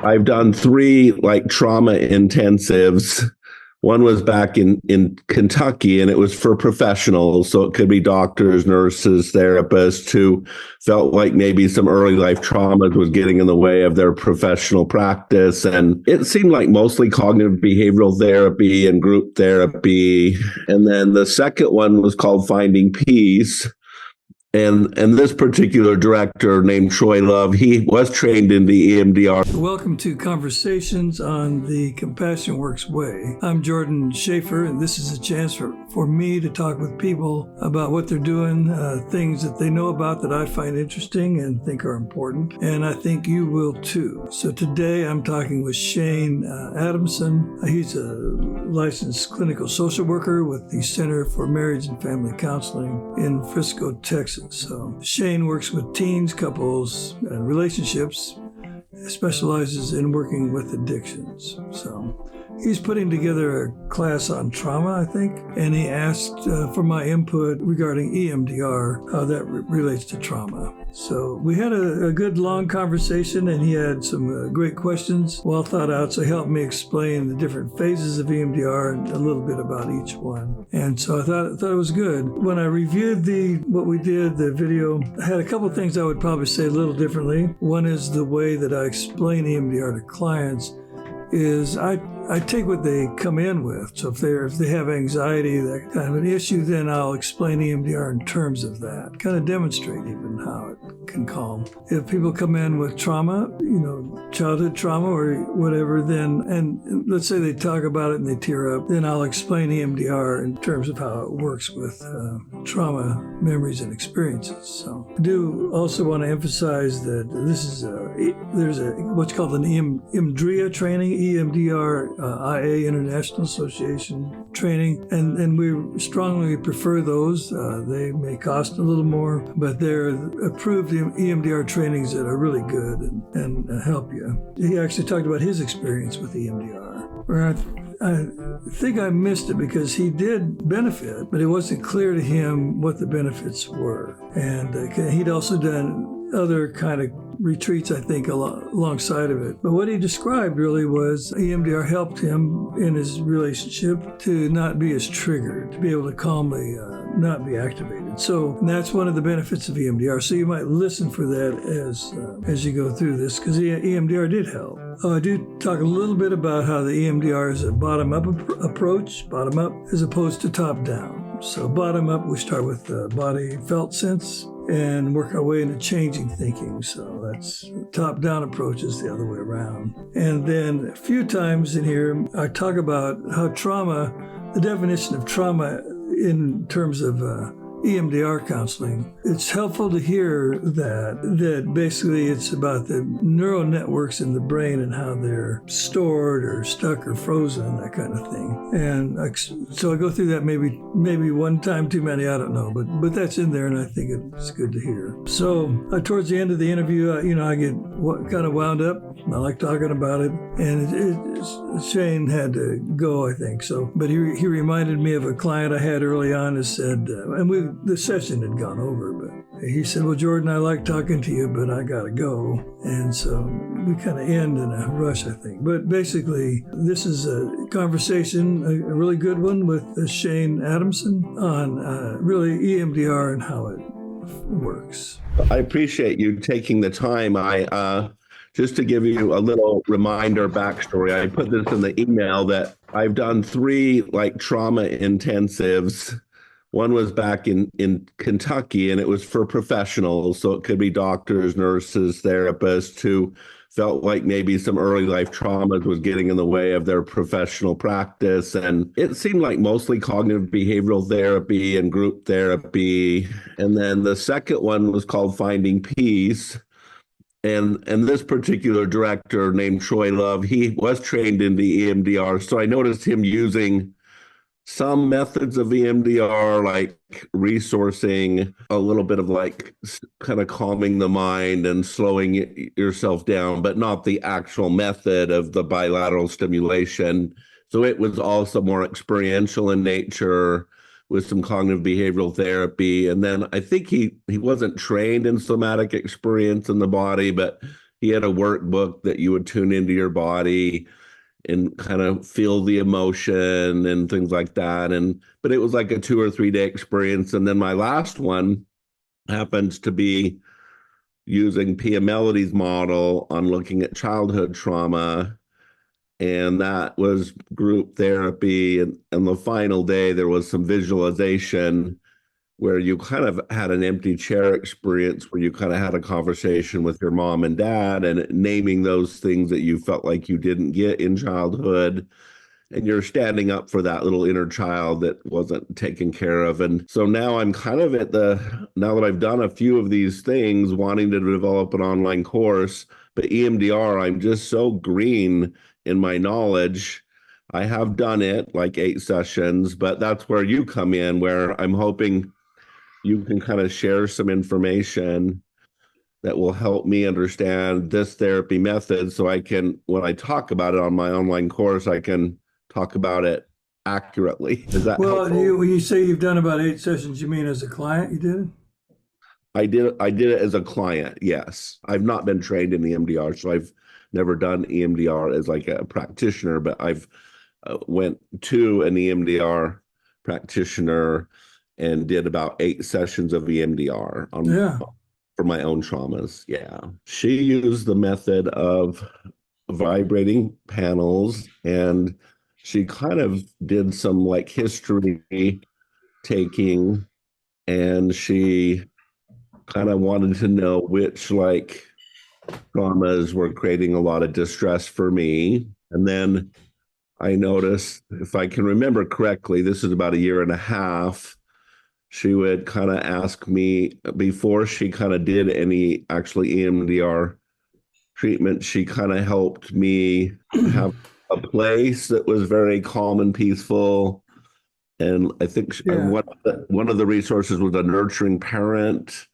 I've done three like trauma intensives. One was back in Kentucky, and it was for professionals. So it could be doctors, nurses, therapists who felt like maybe some early life traumas was getting in the way of their professional practice. And it seemed like mostly cognitive behavioral therapy and group therapy. And then the second one was called Finding Peace. And this particular director named Troy Love, he was trained in the EMDR. Welcome to Conversations on the Compassion Works Way. I'm Jordan Schaefer, and this is a chance for me to talk with people about what they're doing, things that they know about that I find interesting and think are important, and I think you will too. So today I'm talking with Shane Adamson. He's a licensed clinical social worker with the Center for Marriage and Family Counseling in Frisco, Texas. So Shane works with teens, couples, and relationships, specializes in working with addictions. So he's putting together a class on trauma, I think, and he asked for my input regarding EMDR, how that relates to trauma. So we had a good long conversation, and he had some great questions, well thought out, so he helped me explain the different phases of EMDR and a little bit about each one. And so I thought it was good. When I reviewed what we did, the video, I had a couple of things I would probably say a little differently. One is the way that I explain EMDR to clients is I take what they come in with. So if they have anxiety, that kind of an issue, then I'll explain EMDR in terms of that, kind of demonstrate even how it can calm. If people come in with trauma, childhood trauma or whatever, then, and let's say they talk about it and they tear up, then I'll explain EMDR in terms of how it works with trauma memories and experiences. So I do also want to emphasize that this is there's what's called an EMDR training, EMDR IA International Association training, and we strongly prefer those. They may cost a little more, but they're approved EMDR trainings that are really good and help you. He actually talked about his experience with EMDR, where I think I missed it because he did benefit, but it wasn't clear to him what the benefits were. And he'd also done other kind of retreats, I think, alongside of it. But what he described really was EMDR helped him in his relationship to not be as triggered, to be able to calmly not be activated. So that's one of the benefits of EMDR. So you might listen for that as you go through this, because EMDR did help. I do talk a little bit about how the EMDR is a bottom-up approach, bottom-up as opposed to top-down. So bottom-up, we start with the body felt sense and work our way into changing thinking. So that's top-down approach is the other way around. And then a few times in here, I talk about how trauma, the definition of trauma in terms of EMDR counseling, it's helpful to hear that basically it's about the neural networks in the brain and how they're stored or stuck or frozen, that kind of thing. And so I go through that maybe one time too many, I don't know, but that's in there, and I think it's good to hear. So towards the end of the interview, I get kind of wound up. I like talking about it, and Shane had to go, I think. So, but he reminded me of a client I had early on who said, and the session had gone over, but he said, "Well, Jordan, I like talking to you, but I gotta go." And so we kind of end in a rush, I think. But basically, this is a conversation, a really good one with Shane Adamson on really EMDR and how it works. I appreciate you taking the time. Just to give you a little reminder backstory, I put this in the email that I've done three like trauma intensives. One was back in Kentucky, and it was for professionals. So it could be doctors, nurses, therapists who felt like maybe some early life traumas was getting in the way of their professional practice. And it seemed like mostly cognitive behavioral therapy and group therapy. And then the second one was called Finding Peace. And this particular director named Troy Love, he was trained in the EMDR. So I noticed him using some methods of EMDR, like resourcing, a little bit of like kind of calming the mind and slowing yourself down, but not the actual method of the bilateral stimulation. So it was also more experiential in nature with some cognitive behavioral therapy. And then I think he wasn't trained in somatic experience in the body, but he had a workbook that you would tune into your body and kind of feel the emotion and things like that. But it was like a 2 or 3 day experience. And then my last one happens to be using Pia Melody's model on looking at childhood trauma. And that was group therapy. And on the final day, there was some visualization where you kind of had an empty chair experience where you kind of had a conversation with your mom and dad and naming those things that you felt like you didn't get in childhood. And you're standing up for that little inner child that wasn't taken care of. And so now I'm kind of now that I've done a few of these things, wanting to develop an online course, but EMDR, I'm just so green in my knowledge. I have done it like 8 sessions, but that's where you come in, where I'm hoping you can kind of share some information that will help me understand this therapy method so I can, when I talk about it on my online course, I can talk about it accurately. Is that helpful? When you say you've done about 8 sessions, you mean as a client you did it? I did it as a client, yes. I've not been trained in EMDR, so I've never done EMDR as like a practitioner, but I've went to an EMDR practitioner and did about 8 sessions of EMDR for my own traumas. Yeah. She used the method of vibrating panels, and she kind of did some like history taking, and she kind of wanted to know which like traumas were creating a lot of distress for me. And then I noticed, if I can remember correctly, this is about 1.5 years, she would kind of ask me before she kind of did any actually EMDR treatment, she kind of helped me have a place that was very calm and peaceful. And I think one of the resources was a nurturing parent.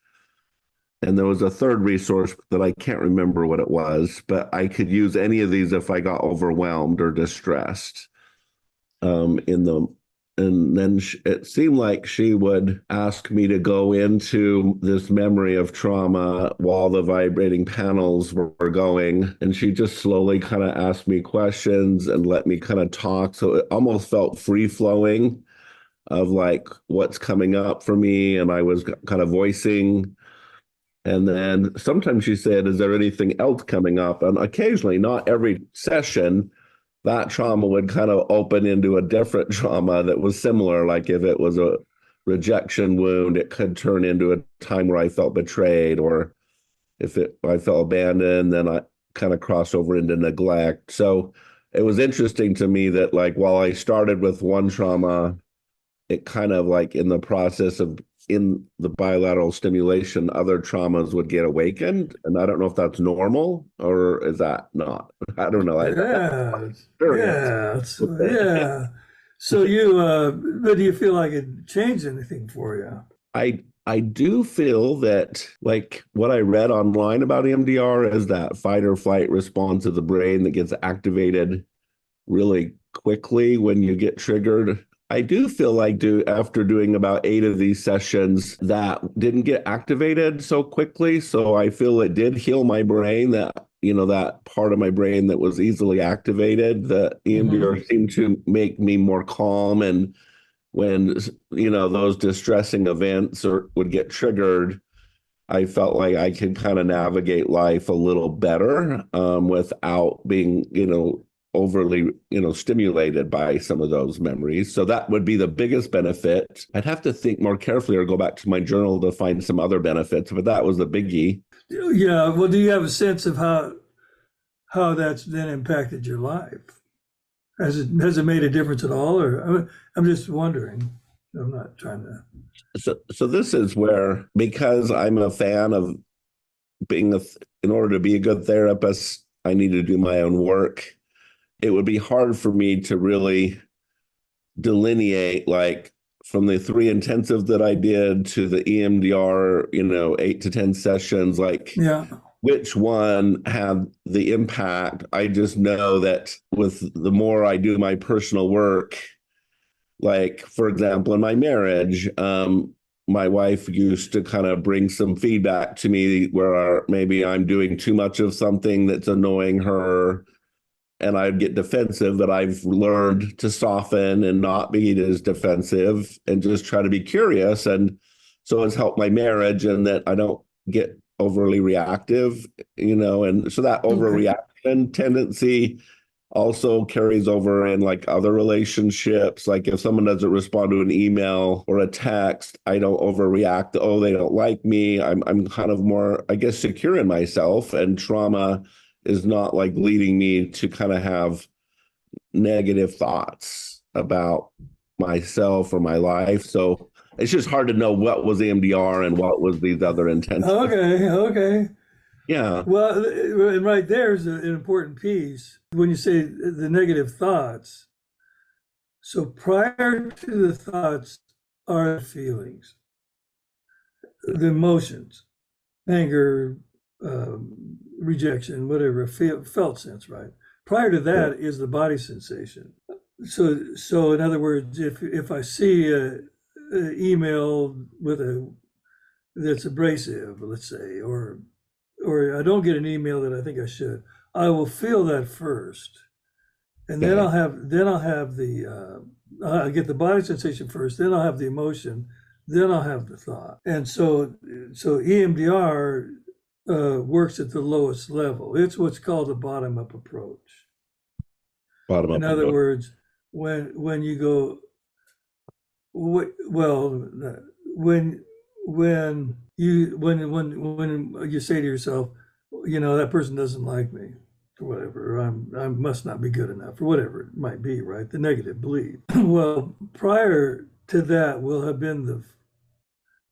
And there was a third resource that I can't remember what it was, but I could use any of these if I got overwhelmed or distressed and then it seemed like she would ask me to go into this memory of trauma while the vibrating panels were going. And she just slowly kind of asked me questions and let me kind of talk. So it almost felt free flowing of like what's coming up for me. And I was kind of voicing. And then sometimes she said, is there anything else coming up? And occasionally, not every session, that trauma would kind of open into a different trauma that was similar. Like if it was a rejection wound, it could turn into a time where I felt betrayed, or if I felt abandoned, then I kind of crossed over into neglect. So it was interesting to me that like while I started with one trauma, it kind of like in the process of in the bilateral stimulation, other traumas would get awakened. And I don't know if that's normal or is that not? I don't know. Yeah. So but do you feel like it changed anything for you? I do feel that like what I read online about EMDR is that fight or flight response of the brain that gets activated really quickly when you get triggered. I do feel like after doing about 8 of these sessions, that didn't get activated so quickly. So I feel it did heal my brain, that that part of my brain that was easily activated. The EMDR seemed to make me more calm. And when, those distressing events would get triggered, I felt like I could kind of navigate life a little better without being, overly, stimulated by some of those memories. So that would be the biggest benefit. I'd have to think more carefully or go back to my journal to find some other benefits, but that was the biggie. Yeah. Well, do you have a sense of how that's then impacted your life? Has it made a difference at all? Or I'm just wondering. I'm not trying to. So this is where, because I'm a fan of being in order to be a good therapist, I need to do my own work. It would be hard for me to really delineate, like from the 3 intensive that I did to the EMDR, 8 to 10 sessions, like which one had the impact. I just know that with the more I do my personal work, like, for example, in my marriage, my wife used to kind of bring some feedback to me where maybe I'm doing too much of something that's annoying her, and I'd get defensive, that I've learned to soften and not be as defensive and just try to be curious. And so it's helped my marriage, and that I don't get overly reactive, and so that overreaction tendency also carries over in like other relationships. Like if someone doesn't respond to an email or a text, I don't overreact. Oh, they don't like me. I'm kind of more, I guess, secure in myself, and trauma is not like leading me to kind of have negative thoughts about myself or my life. So it's just hard to know what was EMDR and what was these other intentions. Okay. Yeah. Well, and right there is an important piece when you say the negative thoughts. So prior to the thoughts are the feelings, the emotions, anger, rejection, whatever, felt sense, right? Prior to that is the body sensation. So in other words, if I see an email that's abrasive, let's say, or I don't get an email that I think I should, I will feel that first, and then I'll have the I get the body sensation first, then I'll have the emotion, then I'll have the thought. And so EMDR works at the lowest level. It's what's called a bottom-up approach. In other words, when you go, well, when you say to yourself, that person doesn't like me, or whatever, I must not be good enough, or whatever it might be, right? The negative belief. Well, prior to that will have been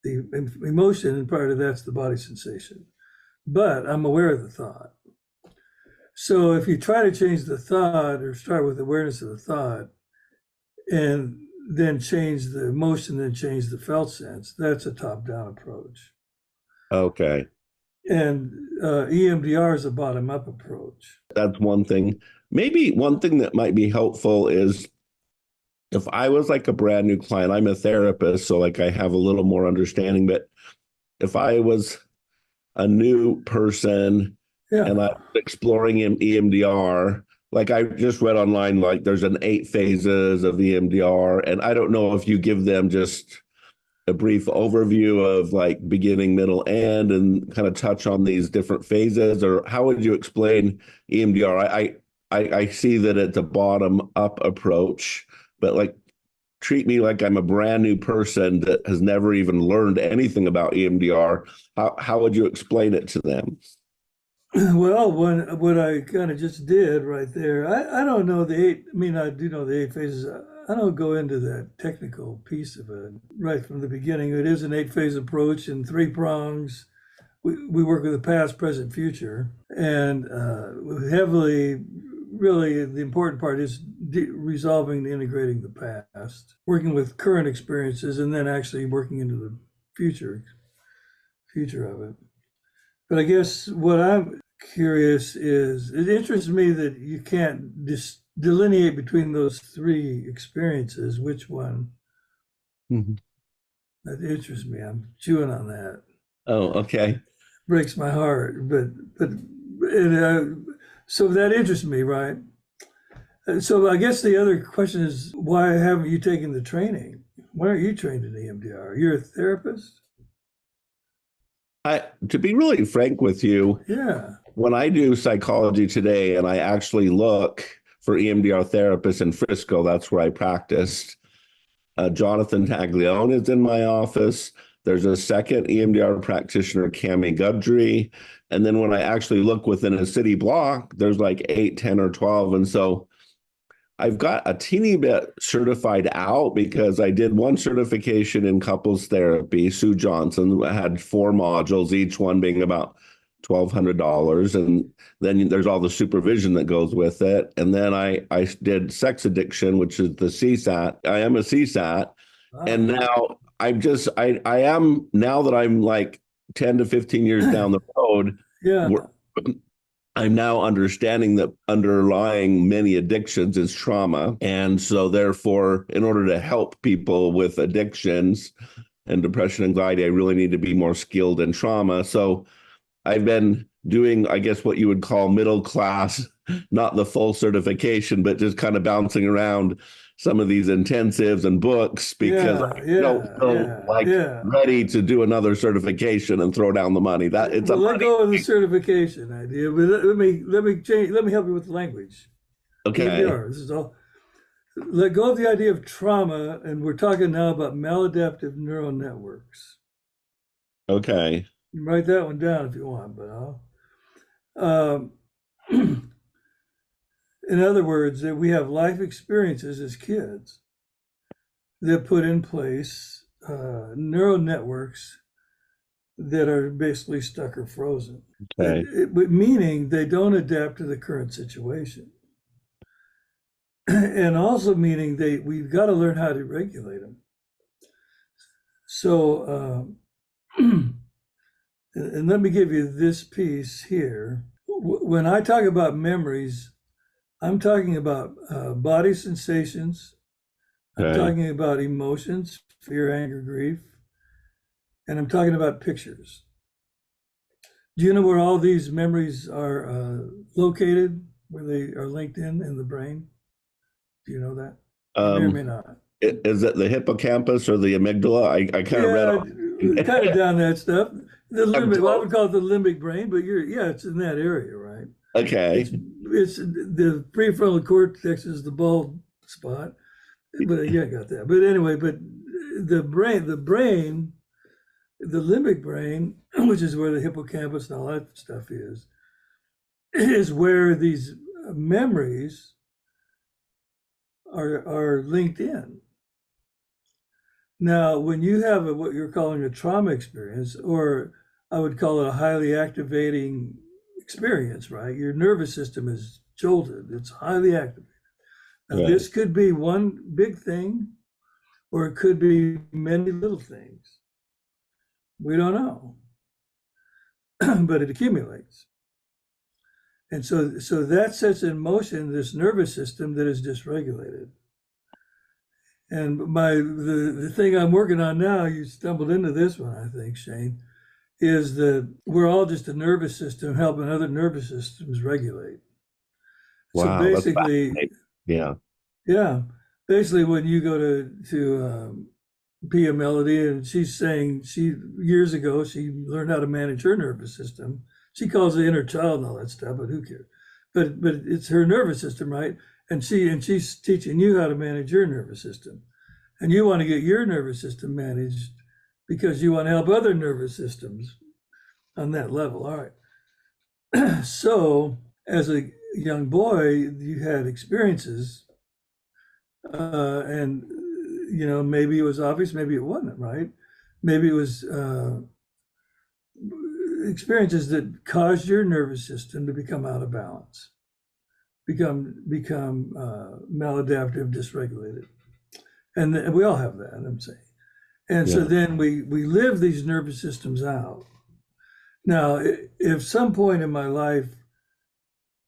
the emotion, and prior to that's the body sensation. But I'm aware of the thought. So if you try to change the thought, or start with awareness of the thought, and then change the emotion, then change the felt sense, that's a top-down approach. Okay. And EMDR is a bottom-up approach. That's one thing. Maybe one thing that might be helpful is if I was like a brand new client, I'm a therapist, so like I have a little more understanding, but if I was a new person and I'm exploring EMDR, like I just read online, like there's 8 phases of EMDR, and I don't know if you give them just a brief overview of like beginning, middle, end, and kind of touch on these different phases, or how would you explain EMDR? I see that it's a bottom up approach, but like treat me like I'm a brand new person that has never even learned anything about EMDR. How would you explain it to them? Well, what I kind of just did right there, I don't know the 8, I mean, I do know the 8 phases. I don't go into that technical piece of it right from the beginning. It is an 8-phase approach and 3 prongs. We work with the past, present, future, and heavily, really, the important part is resolving and integrating the past, working with current experiences, and then actually working into the future of it. But I guess what I'm curious is, it interests me that you can't delineate between those 3 experiences. Which one? Mm-hmm. That interests me. I'm chewing on that. Oh, okay. Breaks my heart, so that interests me, right? So I guess the other question is, why haven't you taken the training? Why aren't you trained in EMDR? You're a therapist? To be really frank with you, when I do psychology today and I actually look for EMDR therapists in Frisco, that's where I practiced. Jonathan Taglione is in my office. There's a second EMDR practitioner, Cami Gudry. And then when I actually look within a city block, there's like 8, 10, or 12. And so I've got a teeny bit certified out because I did one certification in couples therapy. Sue Johnson had 4 modules, each one being about $1,200. And then there's all the supervision that goes with it. And then I did sex addiction, which is the CSAT. I am a CSAT. Wow. And now I am, now that I'm like 10 to 15 years down the road, I'm now understanding that underlying many addictions is trauma. And so therefore, in order to help people with addictions, and depression, anxiety, I really need to be more skilled in trauma. So I've been doing, I guess, what you would call middle class, not the full certification, but just kind of bouncing around some of these intensives and books because I don't feel ready to do another certification and throw down the money. That it's well, let go of the certification idea, but let me change. Let me help you with the language. Okay. EMDR. This is all. Let go of the idea of trauma, and we're talking now about maladaptive neural networks. Okay. You can write that one down if you want, but in other words, that we have life experiences as kids that put in place neural networks that are basically stuck or frozen. Okay. Meaning they don't adapt to the current situation. And also meaning we've got to learn how to regulate them. So, and let me give you this piece here. When I talk about memories, I'm talking about body sensations. I'm talking about emotions, fear, anger, grief, and I'm talking about pictures. Do you know where all these memories are located, where they are linked in the brain? Do you know that? May or may not. Is it the hippocampus or the amygdala? I kind of read kind of down that stuff. The limbic, well, I would call it the limbic brain, but it's in that area, right? Okay. It's the prefrontal cortex is the bald spot, but I got that. But anyway, but the limbic brain, which is where the hippocampus and all that stuff is where these memories are linked in. Now, when you have what you're calling a trauma experience, or I would call it a highly activating experience, right? Your nervous system is jolted, it's highly activated. Now, this could be one big thing, or it could be many little things. We don't know, but it accumulates. And so that sets in motion this nervous system that is dysregulated. And the thing I'm working on now, you stumbled into this one, I think, Shane, is that we're all just a nervous system helping other nervous systems regulate. Wow, so basically, basically when you go to Pia Melody, and she's saying years ago she learned how to manage her nervous system. She calls it inner child and all that stuff, but who cares? But it's her nervous system, right? And she's teaching you how to manage your nervous system. And you want to get your nervous system managed because you want to help other nervous systems on that level. All right. So as a young boy, you had experiences, and maybe it was obvious, maybe it wasn't, right? Maybe it was experiences that caused your nervous system to become out of balance, become maladaptive, dysregulated. And we all have that, I'm saying. And so then we live these nervous systems out. Now, if some point in my life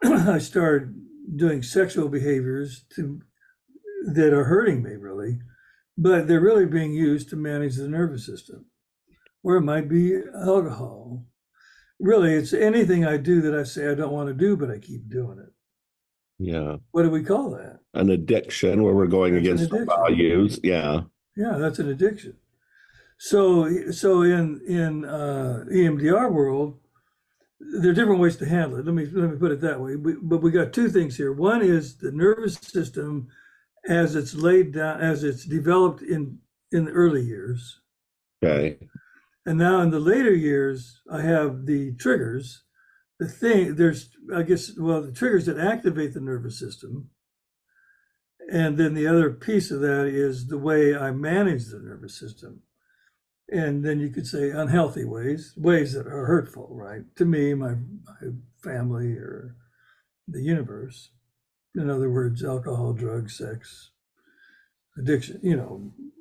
I started doing sexual behaviors that are hurting me, really, but they're really being used to manage the nervous system, or it might be alcohol. Really, it's anything I do that I say I don't want to do, but I keep doing it. Yeah. What do we call that? An addiction, where we're going against our values. Yeah. Yeah, that's an addiction. So in EMDR world, there are different ways to handle it. Let me put it that way. But we got two things here. One is the nervous system as it's laid down, as it's developed in the early years. Okay. And now in the later years, I have the triggers. The triggers that activate the nervous system. And then the other piece of that is the way I manage the nervous system. And then you could say unhealthy ways that are hurtful, right? To me, my family, or the universe. In other words, alcohol, drugs, sex, addiction,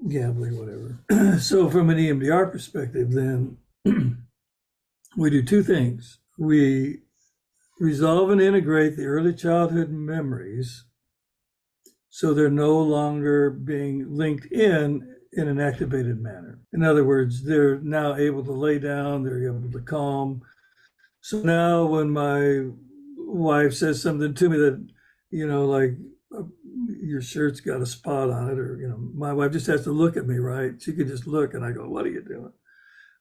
gambling, whatever. So from an EMDR perspective, then we do two things. We resolve and integrate the early childhood memories so they're no longer being linked in in an activated manner. In other words, they're now able to lay down, they're able to calm. So now when my wife says something to me that, like your shirt's got a spot on it, or, my wife just has to look at me, right? She could just look and I go, what are you doing?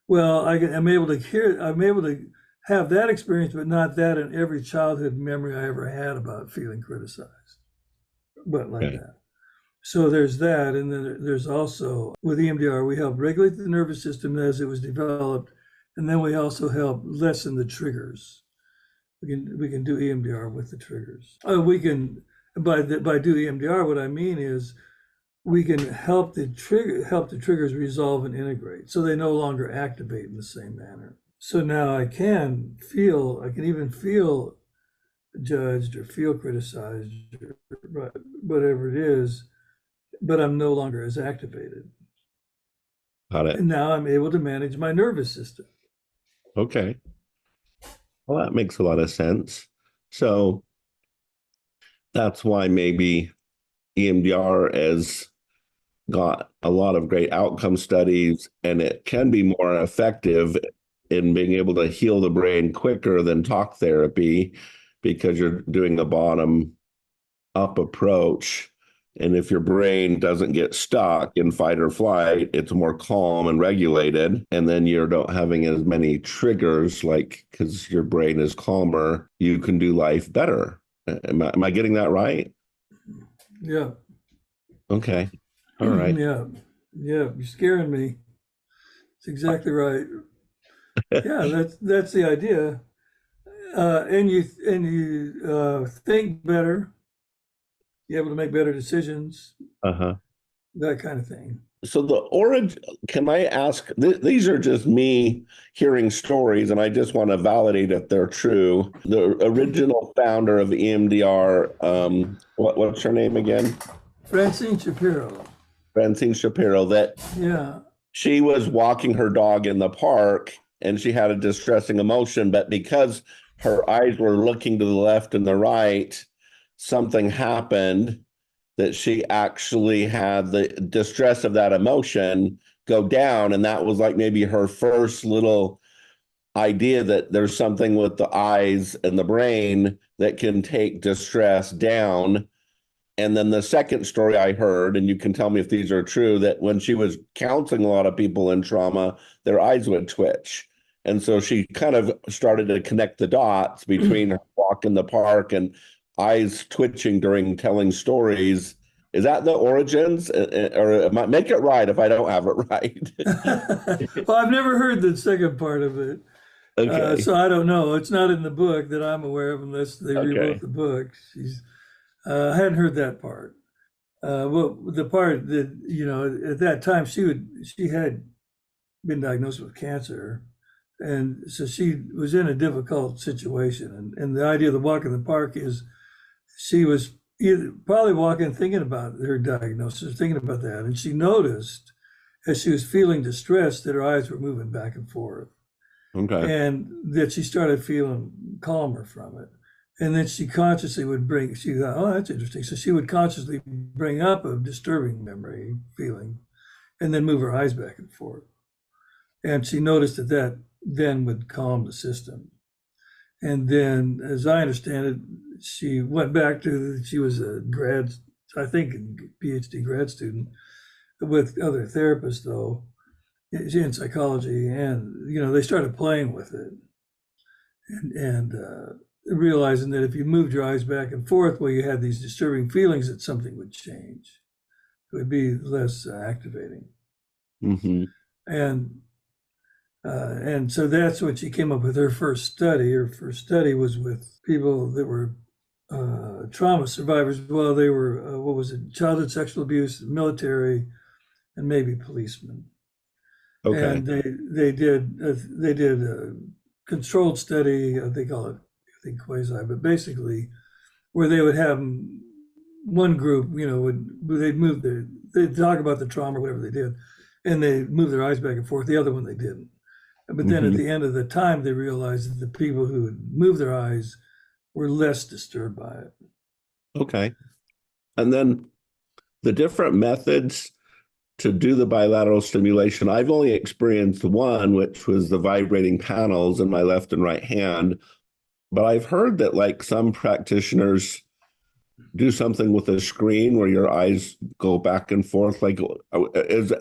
Well, I'm able to have that experience, but not that in every childhood memory I ever had about feeling criticized, but like that. So there's that. And then there's also, with EMDR, we help regulate the nervous system as it was developed. And then we also help lessen the triggers. We can do EMDR with the triggers. We can, by do EMDR, what I mean is we can help the triggers resolve and integrate, so they no longer activate in the same manner. So now I can even feel judged or feel criticized or whatever it is, but I'm no longer as activated. Got it. And now I'm able to manage my nervous system. Okay. Well, that makes a lot of sense. So that's why maybe EMDR has got a lot of great outcome studies, and it can be more effective in being able to heal the brain quicker than talk therapy, because you're doing a bottom up approach. And if your brain doesn't get stuck in fight or flight, it's more calm and regulated. And then you're not having as many triggers, because your brain is calmer, you can do life better. Am I getting that right? Yeah. Okay. All right. Yeah. You're scaring me. It's exactly right. Yeah, that's the idea. And you think better. You're able to make better decisions. That kind of thing. So the origin, can I ask, these are just me hearing stories, and I just want to validate if they're true. The original founder of EMDR, what's her name again? Francine Shapiro. Francine Shapiro, that Yeah. she was walking her dog in the park and she had a distressing emotion, but because her eyes were looking to the left and the right, something happened that she actually had the distress of that emotion go down. And that was like maybe her first little idea that there's something with the eyes and the brain that can take distress down. And then the second story I heard, and you can tell me if these are true, that when she was counseling a lot of people in trauma, their eyes would twitch. And so she kind of started to connect the dots between her walk in the park and eyes twitching during telling stories. Is that the origins? Or make it right if I don't have it right. Well, I've never heard the second part of it. Okay. So I don't know. It's not in the book that I'm aware of, unless they rewrote the book. I hadn't heard that part. Well, the part that, at that time she had been diagnosed with cancer. And so she was in a difficult situation. And the idea of the walk in the park is she was probably walking, thinking about her diagnosis, thinking about that. And she noticed, as she was feeling distressed, that her eyes were moving back and forth. Okay. And that she started feeling calmer from it. And then she consciously she thought, oh, that's interesting. So she would consciously bring up a disturbing memory, feeling, and then move her eyes back and forth. And she noticed that then would calm the system. And then, as I understand it, she went back she was a PhD grad student with other therapists, though, in psychology. And, they started playing with it and realizing that if you moved your eyes back and forth while you had these disturbing feelings, that something would change. It would be less activating. Mm-hmm. And so that's what she came up with her first study. Her first study was with people that were trauma survivors. Well, they were, childhood sexual abuse, military, and maybe policemen. Okay. And they did a controlled study, they call it, I think, quasi, but basically where they would have one group, they'd talk about the trauma or whatever they did, and they move their eyes back and forth. The other one, they didn't. But then at the end of the time, they realized that the people who would move their eyes were less disturbed by it. Okay. And then the different methods, to do the bilateral stimulation. I've only experienced one, which was the vibrating panels in my left and right hand. But I've heard that like some practitioners do something with a screen where your eyes go back and forth. Like,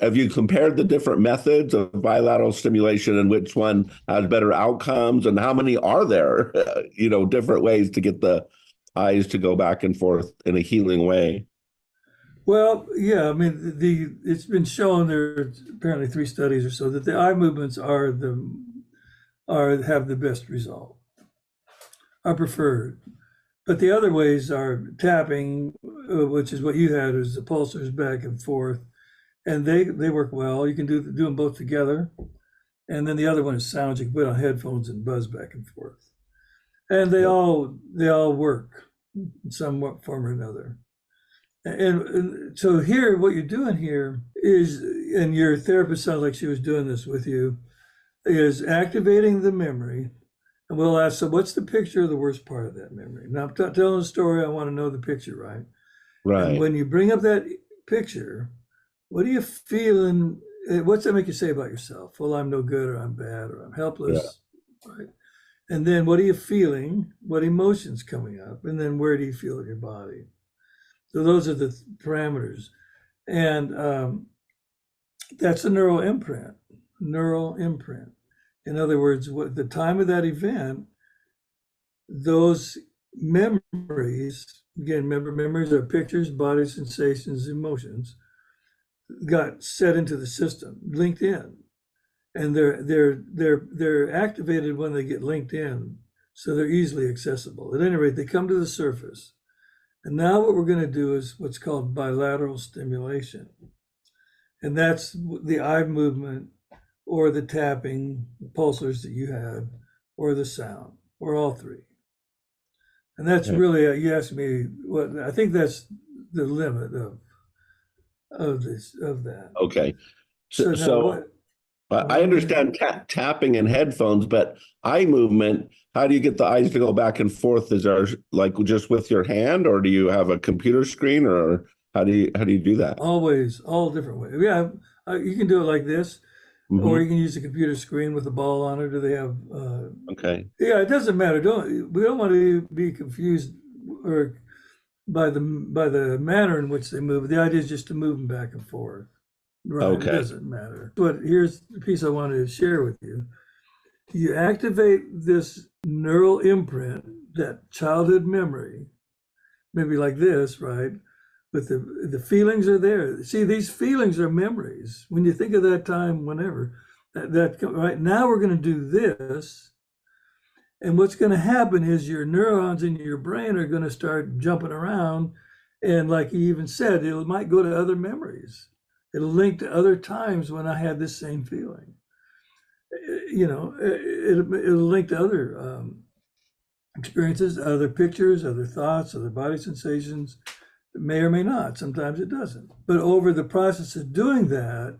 have you compared the different methods of bilateral stimulation and which one has better outcomes, and how many are there? Different ways to get the eyes to go back and forth in a healing way. Well, yeah, I mean, it's been shown, there are apparently 3 studies or so, that the eye movements have the best result, are preferred. But the other ways are tapping, which is what you had, is the pulsars back and forth, and they work well. You can do them both together. And then the other one is sounds. You can put on headphones and buzz back and forth, and they all work in some form or another. And so here, what you're doing here is, and your therapist sounds like she was doing this with you, is activating the memory. And we'll ask, so what's the picture of the worst part of that memory? Now, I'm telling a story, I want to know the picture, right? Right. And when you bring up that picture, what are you feeling? What's that make you say about yourself? Well, I'm no good, or I'm bad, or I'm helpless, right? And then what are you feeling? What emotions coming up? And then where do you feel in your body? So those are the parameters. And that's a neural imprint. In other words, at the time of that event, those memories, again, memories are pictures, body sensations, emotions, got set into the system, linked in. And they're activated when they get linked in, so they're easily accessible. At any rate, they come to the surface. And now what we're going to do is what's called bilateral stimulation. And that's the eye movement, or the tapping, the pulsars that you had, or the sound, or all 3. And that's really, you asked me what, I think that's the limit of that. Okay. So I understand tapping and headphones, but eye movement, how do you get the eyes to go back and forth? Is there like just with your hand, or do you have a computer screen, or how do you do that? Always, all different ways. Yeah, you can do it like this. Mm-hmm. Or you can use a computer screen with a ball on it. Do they have? Okay. Yeah, it doesn't matter. We don't want to be confused or by the manner in which they move. The idea is just to move them back and forth. Right. Okay. It doesn't matter. But here's the piece I wanted to share with you. You activate this neural imprint, that childhood memory, maybe like this, right? But the feelings are there. See, these feelings are memories. When you think of that time, whenever, that right now we're going to do this. And what's going to happen is your neurons in your brain are going to start jumping around. And like you even said, it might go to other memories. It'll link to other times when I had this same feeling. It'll link to other experiences, other pictures, other thoughts, other body sensations. It may or may not. Sometimes it doesn't. But over the process of doing that,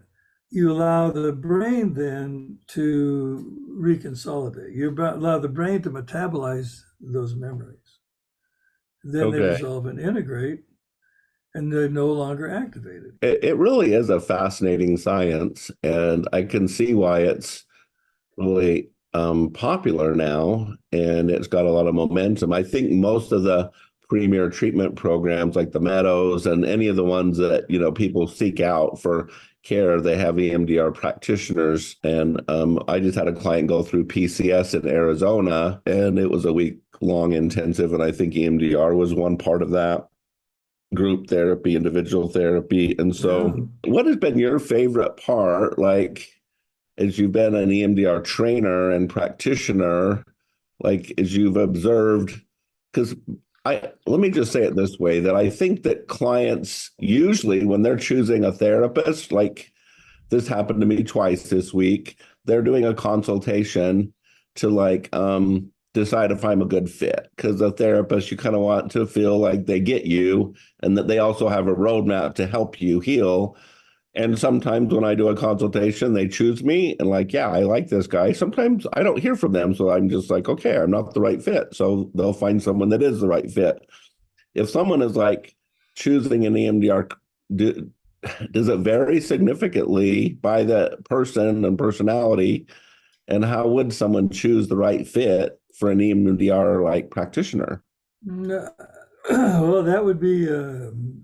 you allow the brain then to reconsolidate. You allow the brain to metabolize those memories. Then they resolve and integrate, and they're no longer activated. It really is a fascinating science, and I can see why it's really popular now, and it's got a lot of momentum. I think most of the premier treatment programs like the Meadows and any of the ones that people seek out for care, they have EMDR practitioners. And I just had a client go through PCS in Arizona, and it was a week-long intensive, and I think EMDR was one part of that. Group therapy, individual therapy. And so what has been your favorite part, like, as you've been an EMDR trainer and practitioner, like as you've observed? Because let me just say it this way, that I think that clients usually, when they're choosing a therapist, like this happened to me twice this week, they're doing a consultation to decide if I'm a good fit. Because a therapist, you kind of want to feel like they get you and that they also have a roadmap to help you heal. And sometimes when I do a consultation, they choose me and I like this guy. Sometimes I don't hear from them. So I'm just like, okay, I'm not the right fit. So they'll find someone that is the right fit. If someone is choosing an EMDR does it vary significantly by the person and personality? And how would someone choose the right fit for an EMDR like practitioner? No, well, that would be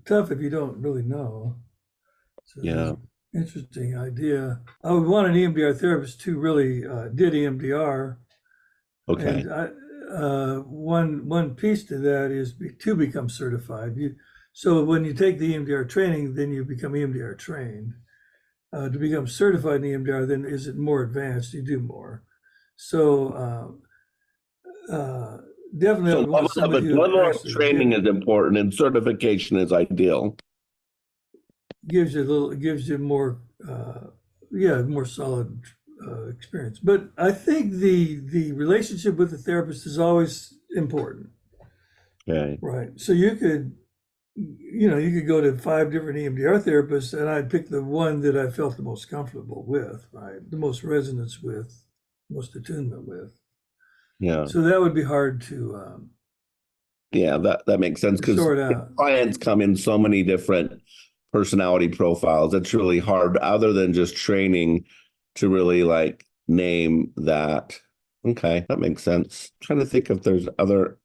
tough if you don't really know. So that's Yeah. an interesting idea. I would want an EMDR therapist who really did EMDR, Okay. and one piece to that is to become certified. So when you take the EMDR training, then you become EMDR trained. To become certified in EMDR, then is it more advanced? You do more. So definitely, I So would want somebody who level of actually did training it. is important and certification is ideal. Gives you more, more solid experience. But I think the relationship with the therapist is always important, Okay. right? So you could go to 5 different EMDR therapists, and I'd pick the one that I felt the most comfortable with, right? The most resonance with, most attunement with. Yeah. So that would be hard Yeah, that makes sense to because sort out. clients come in so many different personality profiles. It's really hard, other than just training, to really like name that. Okay, that makes sense. Trying to think if there's other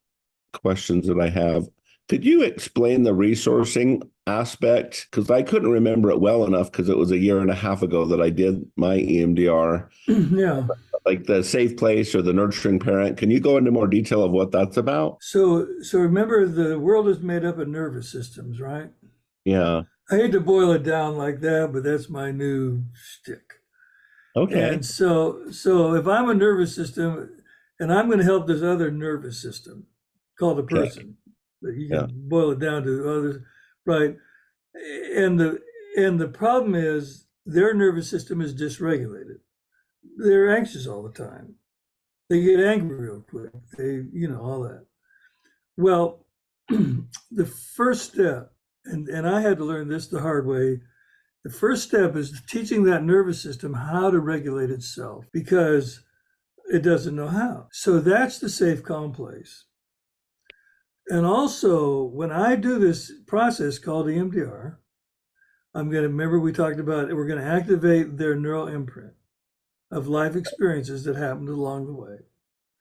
questions that I have. Could you explain the resourcing aspect? Because I couldn't remember it well enough because it was a year and a half ago that I did my EMDR, Yeah. like the safe place or the nurturing parent. Can you go into more detail of what that's about? So remember, the world is made up of nervous systems, right? Yeah. I hate to boil it down like that, but that's my new shtick. Okay. And so if I'm a nervous system and I'm going to help this other nervous system called a Okay. person, but you Yeah. can boil it down to others, right? And the problem is their nervous system is dysregulated. They're anxious all the time. They get angry real quick. All that. Well, the first step, and I had to learn this the hard way. The first step is teaching that nervous system how to regulate itself because it doesn't know how. So that's the safe, calm place. And also, when I do this process called EMDR, I'm going to remember we talked about it, we're going to activate their neural imprint of life experiences that happened along the way.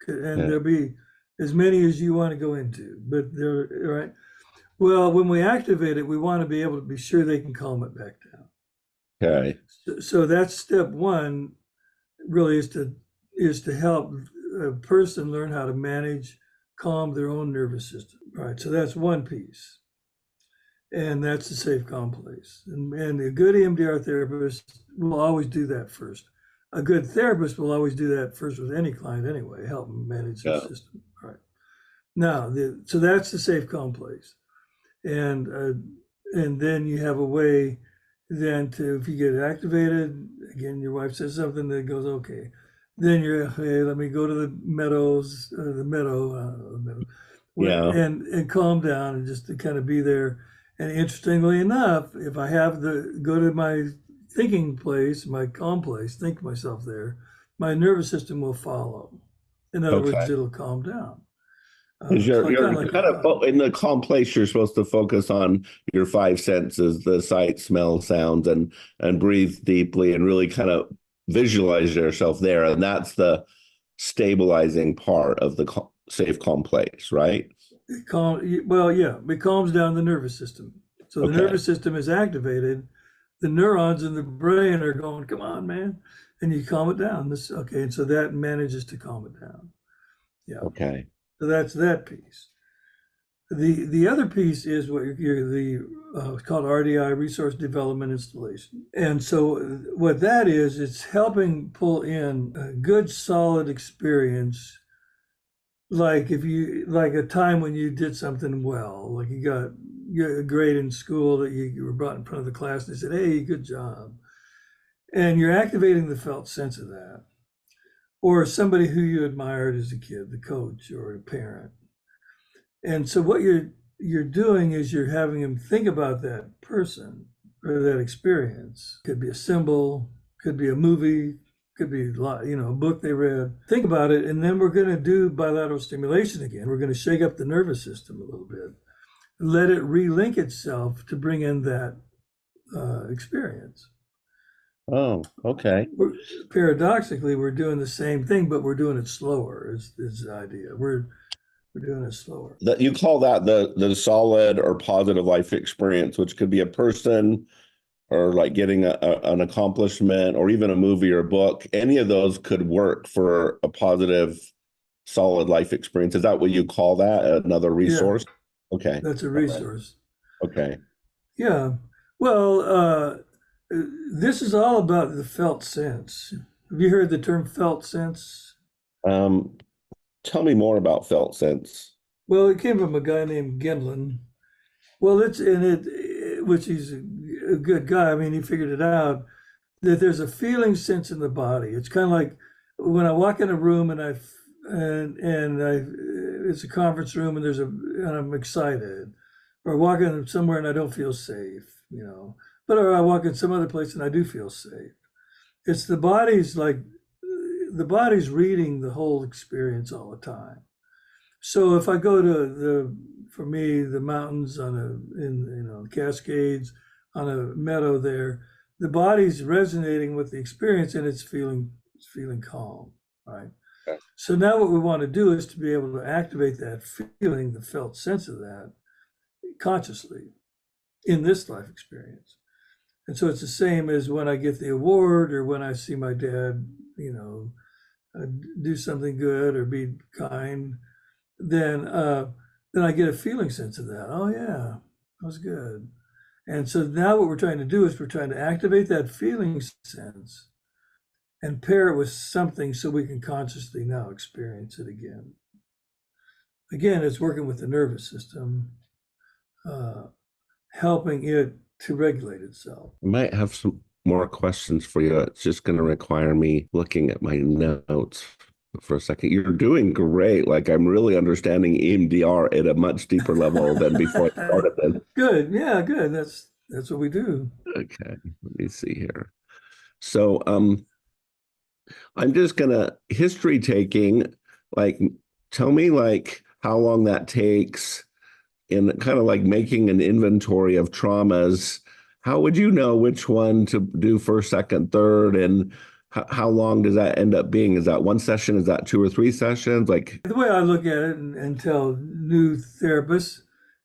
And Yeah. there'll be as many as you want to go into, but they're right. Well, when we activate it, we want to be able to be sure they can calm it back down. Okay. So that's step one, really is to help a person learn how to manage, calm their own nervous system. Right. So that's one piece. And that's the safe, calm place. And a good EMDR therapist will always do that first. A good therapist will always do that first with any client anyway, help them manage their Yeah. system. All right. Now, so that's the safe, calm place. And then you have a way then to, if you get activated, again, your wife says something that goes, okay, then you're, hey, let me go to the meadows, Yeah. and calm down and just to kind of be there. And interestingly enough, if I have go to my thinking place, my calm place, think myself there, my nervous system will follow. In other Okay. words, it'll calm down. Because So I kind you're of like kind of in the calm place, you're supposed to focus on your five senses, the sight, smell, sounds, and breathe deeply and really kind of visualize yourself there. And that's the stabilizing part of the safe, calm place, right? it calms down the nervous system. So the Okay. nervous system is activated. The neurons in the brain are going, come on, man. And you calm it down. Okay. And so that manages to calm it down. Yeah. Okay. So that's that piece. The other piece is what it's called RDI, Resource Development Installation. And so what that is, it's helping pull in a good, solid experience, like like a time when you did something well, like you got a grade in school that you were brought in front of the class and they said, hey, good job. And you're activating the felt sense of that. Or somebody who you admired as a kid, the coach or a parent. And so what you're doing is you're having them think about that person or that experience. Could be a symbol, could be a movie, could be a book they read. Think about it, and then we're going to do bilateral stimulation again. We're going to shake up the nervous system a little bit, let it relink itself to bring in that experience. Oh, okay. Paradoxically, we're doing the same thing, but we're doing it slower. Is the idea? We're doing it slower. That you call that the solid or positive life experience, which could be a person or like getting an accomplishment or even a movie or a book. Any of those could work for a positive, solid life experience. Is that what you call that? Another resource? Yeah, Okay. that's a resource. Okay. Yeah. Well, this is all about the felt sense. Have you heard the term felt sense? Um, Tell me more about felt sense. Well, it came from a guy named Gimlin. Well, it's in it, which he's a good guy. I mean, he figured it out that there's a feeling sense in the body. It's kind of like when I walk in a room and it's a conference room and I'm excited, or I walk in somewhere and I don't feel safe, but or I walk in some other place and I do feel safe. It's the body's reading the whole experience all the time. So if I go to for me, the mountains in Cascades on a meadow there, the body's resonating with the experience and it's feeling calm, right? Okay. So now what we want to do is to be able to activate that feeling, the felt sense of that consciously in this life experience. And so it's the same as when I get the award or when I see my dad, do something good or be kind, then I get a feeling sense of that. Oh yeah, that was good. And so now what we're trying to do is we're trying to activate that feeling sense and pair it with something so we can consciously now experience it again. Again, it's working with the nervous system, helping it to regulate itself. I might have some more questions for you. It's just going to require me looking at my notes for a second. You're doing great. Like I'm really understanding EMDR at a much deeper level than before I started this. Good. Yeah, good. That's what we do. Okay, let me see here. So I'm just gonna history taking, like tell me like how long that takes in kind of like making an inventory of traumas. How would you know which one to do first, second, third, and how long does that end up being? Is that one session? Is that 2 or 3 sessions? Like the way I look at it and tell new therapists,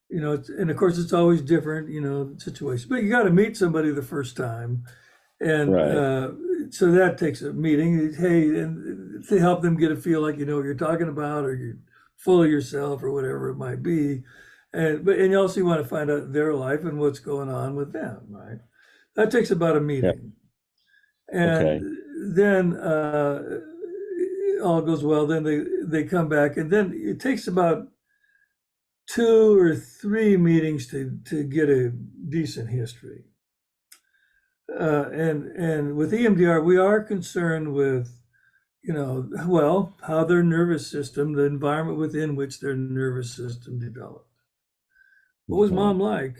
and of course it's always different, situation, but you got to meet somebody the first time. And right. So that takes a meeting, hey, and to help them get a feel like you know what you're talking about or you're full of yourself or whatever it might be. And you also want to find out their life and what's going on with them, right? That takes about a meeting. Yeah. And okay. Then all goes well, then they come back, and then it takes about 2 or 3 meetings to get a decent history. And with EMDR, we are concerned with, how their nervous system, the environment within which their nervous system developed. What was mom like?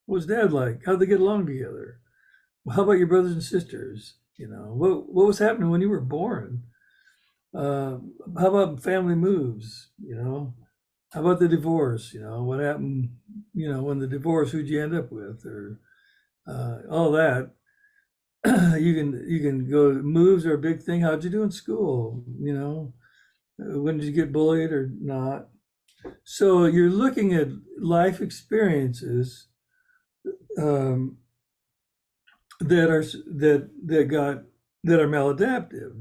What was dad like? How'd they get along together? Well, how about your brothers and sisters? What was happening when you were born? How about family moves? How about the divorce? What happened? When the divorce, who'd you end up with, or all that. You can go. Moves are a big thing. How'd you do in school? When did you get bullied or not? So you're looking at life experiences that are maladaptive.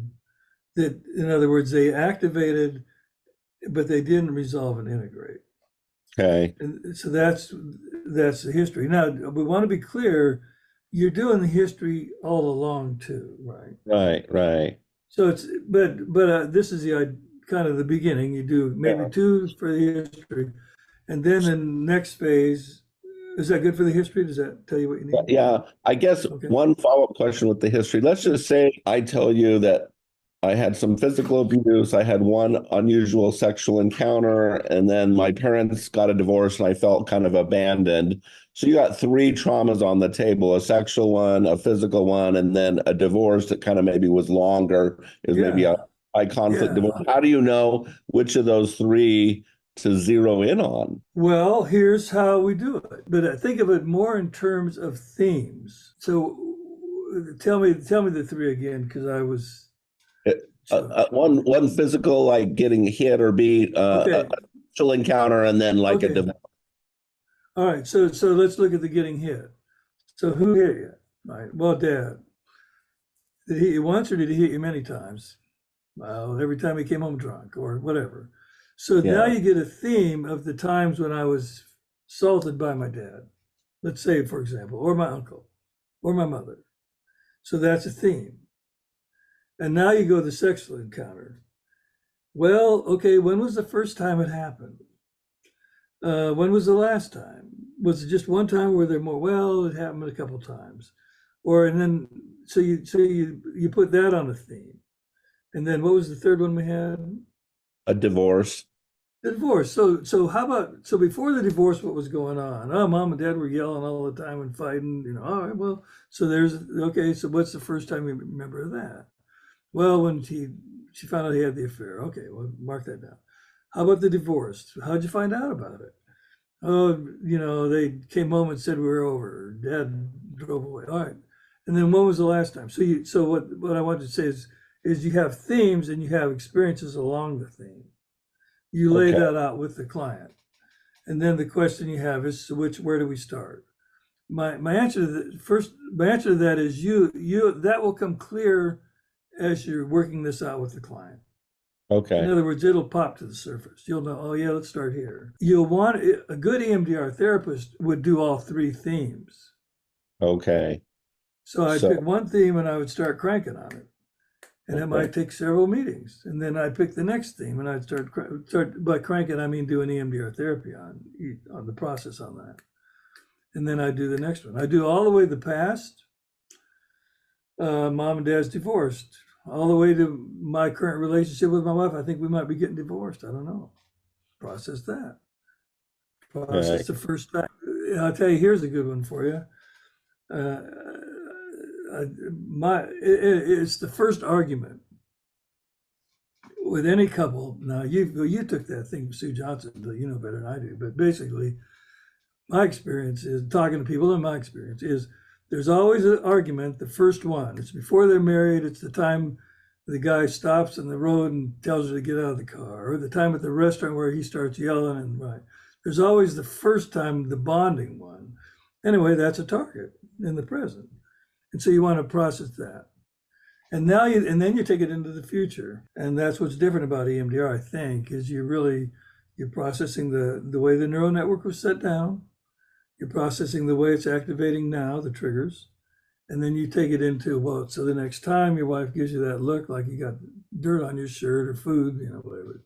That, in other words, they activated, but they didn't resolve and integrate. Okay. And so that's the history. Now we want to be clear. You're doing the history all along too, right? Right. So but this is the kind of the beginning. You do maybe 2 for the history, and then the next phase. Is that good for the history? Does that tell you what you need? Yeah, I guess one follow-up question with the history. Let's just say I tell you that I had some physical abuse. I had one unusual sexual encounter, and then my parents got a divorce and I felt kind of abandoned. So you got 3 traumas on the table, a sexual one, a physical one, and then a divorce that kind of maybe was longer. It was maybe a high conflict divorce. How do you know which of those 3 to zero in on? Well, here's how we do it. But I think of it more in terms of themes. So tell me the three again, because I was One physical, like getting hit or beat, okay. a social encounter, and then like a Okay. divorce. All right. So let's look at the getting hit. So who hit you? Right. Well, Dad. Did he hit you once or did he hit you many times? Well, every time he came home drunk or whatever. So now Yeah. you get a theme of the times when I was assaulted by my dad, let's say, for example, or my uncle or my mother. So that's a theme. And now you go to the sexual encounter. Well, okay, when was the first time it happened? When was the last time? Was it just one time? Were there more? Well, it happened a couple times. Or, and then, so you put that on a theme. And then what was the third one we had? A divorce. The divorce. So how about, so before the divorce, what was going on? Oh, mom and dad were yelling all the time and fighting, all right, well, so okay, so what's the first time you remember of that? Well, when she found out he had the affair. Okay, well, mark that down. How about the divorce? How'd you find out about it? Oh, they came home and said we were over. Dad drove away. All right. And then when was the last time? So what I wanted to say is you have themes and you have experiences along the theme. You lay Okay. that out with the client. And then the question you have is where do we start? My answer to that is that will come clear as you're working this out with the client. In Okay. other words, it'll pop to the surface. You'll know, oh yeah, let's start here. You'll want a good EMDR therapist would do all three themes. Okay. So I'd pick one theme and I would start cranking on it. And it might take several meetings. And then I'd pick the next theme and I'd start by cranking, I mean doing EMDR therapy on the process on that. And then I do the next one. I do all the way to the past. Mom and dad's divorced. All the way to my current relationship with my wife. I think we might be getting divorced. I don't know. Process that. Process the first time. I'll tell you, here's a good one for you. It's the first argument with any couple. Now you took that thing from Sue Johnson, so you know better than I do. But basically, my experience is talking to people, and my experience is there's always an argument. The first one, it's before they're married. It's the time the guy stops on the road and tells her to get out of the car, or the time at the restaurant where he starts yelling. And right, there's always the first time, the bonding one. Anyway, that's a target in the present. And so you want to process that. And then you take it into the future. And that's what's different about EMDR, I think, is you're processing the way the neural network was set down. You're processing the way it's activating now, the triggers. And then you take it into, well, so the next time your wife gives you that look like you got dirt on your shirt or food, whatever,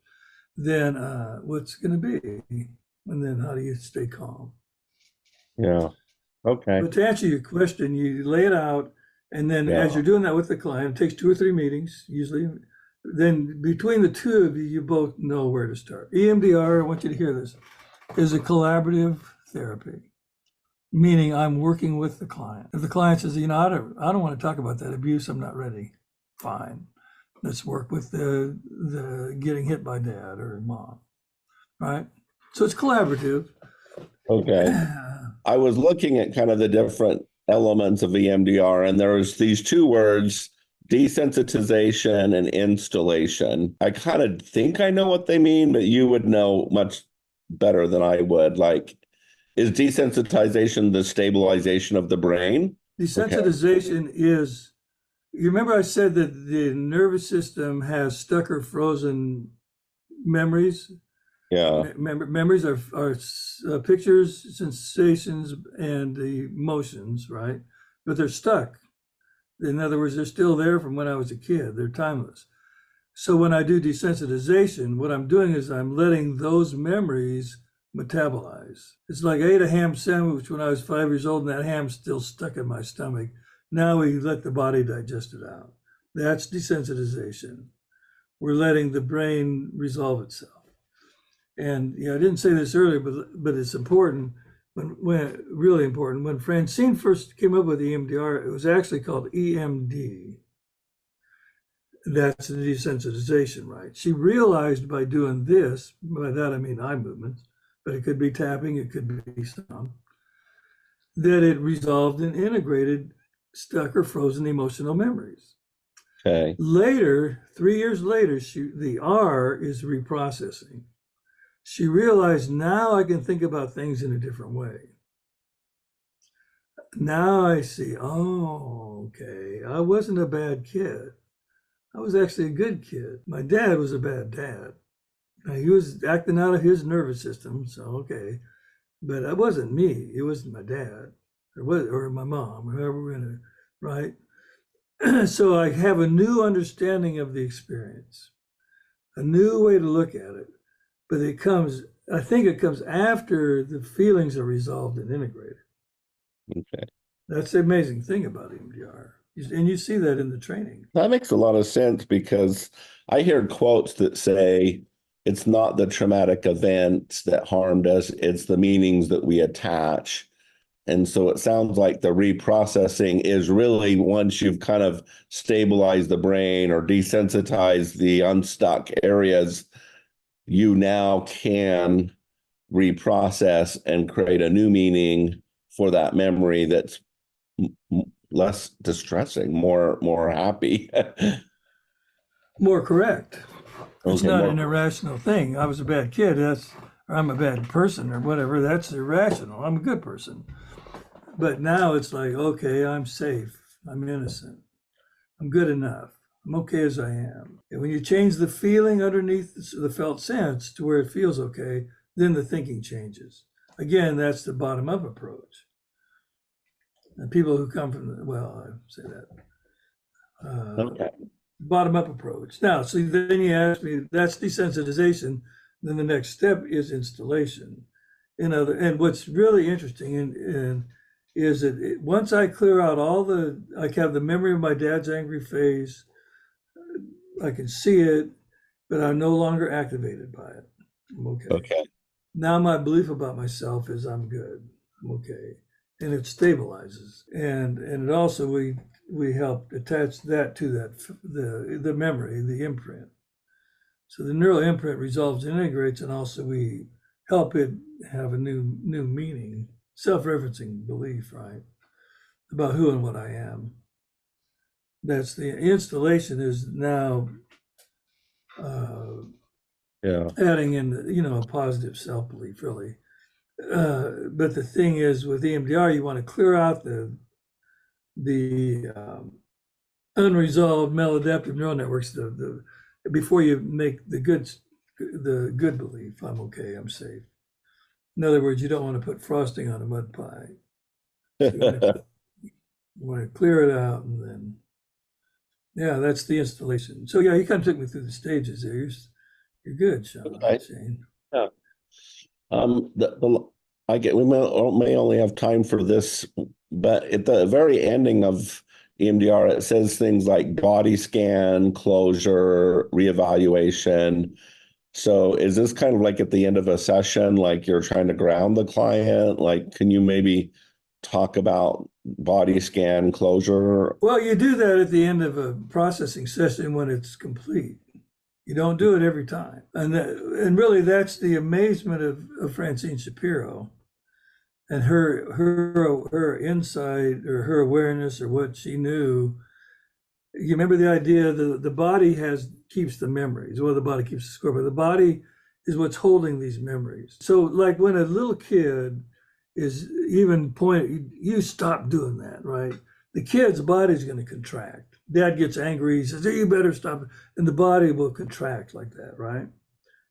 then what's going to be? And then how do you stay calm? Yeah. Okay. But to answer your question, you lay it out, and then as you're doing that with the client, it takes 2 or 3 meetings usually. Then between the two of you, you both know where to start. EMDR, I want you to hear this, is a collaborative therapy, meaning I'm working with the client. If the client says, I don't want to talk about that abuse, I'm not ready. Fine. Let's work with the getting hit by dad or mom, right? So it's collaborative. Okay. I was looking at kind of the different elements of EMDR, and there's these 2 words, desensitization and installation. I kind of think I know what they mean, but you would know much better than I would. Like, is desensitization the stabilization of the brain? Desensitization is, you remember I said that the nervous system has stuck or frozen memories? Yeah. Memories are pictures, sensations, and emotions, right? But they're stuck. In other words, they're still there from when I was a kid. They're timeless. So when I do desensitization, what I'm doing is I'm letting those memories metabolize. It's like I ate a ham sandwich when I was 5 years old, and that ham's still stuck in my stomach. Now we let the body digest it out. That's desensitization. We're letting the brain resolve itself. And I didn't say this earlier, but it's important. Really important. When Francine first came up with EMDR, it was actually called EMD. That's the desensitization, right? She realized by doing this, by that I mean eye movements, but it could be tapping, it could be sound, that it resolved and integrated stuck or frozen emotional memories. Okay. Later, 3 years later, the R is reprocessing. She realized now I can think about things in a different way. Now I see, oh, okay, I wasn't a bad kid. I was actually a good kid. My dad was a bad dad. Now, he was acting out of his nervous system, so okay. But it wasn't me. It wasn't my dad, or my mom, or whoever we're gonna, right? So I have a new understanding of the experience, a new way to look at it. But I think it comes after the feelings are resolved and integrated. Okay. That's the amazing thing about EMDR. And you see that in the training. That makes a lot of sense because I hear quotes that say it's not the traumatic events that harmed us, it's the meanings that we attach. And so it sounds like the reprocessing is really once you've kind of stabilized the brain or desensitized the unstuck areas, you now can reprocess and create a new meaning for that memory that's less distressing, more happy. More correct. It's Okay, not an irrational thing. I was a bad kid, or I'm a bad person or whatever. That's irrational. I'm a good person. But now it's like, okay, I'm safe. I'm innocent. I'm good enough. I'm okay as I am. And when you change the feeling underneath the felt sense to where it feels okay, then the thinking changes. Again, that's the bottom up approach. And people who come from I say that. okay. Bottom up approach. Now, so then you ask me, that's desensitization. Then the next step is installation. And what's really interesting is that once I clear out I have the memory of my dad's angry face, I can see it, but I'm no longer activated by it. I'm okay. Okay. Now my belief about myself is I'm good. I'm okay. And it stabilizes. And it also we help attach that to the memory, the imprint. So the neural imprint resolves and integrates, and also we help it have a new meaning, self-referencing belief, right, about who and what I am. That's the installation is now adding in, a positive self-belief, really. But the thing is, with EMDR, you want to clear out the unresolved maladaptive neural networks before you make the good belief. I'm okay. I'm safe. In other words, you don't want to put frosting on a mud pie. So you want to clear it out, and then that's the installation. So you kind of took me through the stages there. You're good, Sean. Nice. Shane. Yeah. We may only have time for this, but at the very ending of EMDR, it says things like body scan, closure, reevaluation. So is this kind of like at the end of a session, like you're trying to ground the client? Like, can you maybe talk about body scan, closure? Well, you do that at the end of a processing session when it's complete. You don't do it every time. And really, that's the amazement of Francine Shapiro and her insight or her awareness or what she knew. You remember the idea that the body keeps the memories. Well, the body keeps the score, but the body is what's holding these memories. So like when a little kid is even you stop doing that, right? The kid's body's going to contract. Dad gets angry. He says, hey, you better stop. And the body will contract like that, right?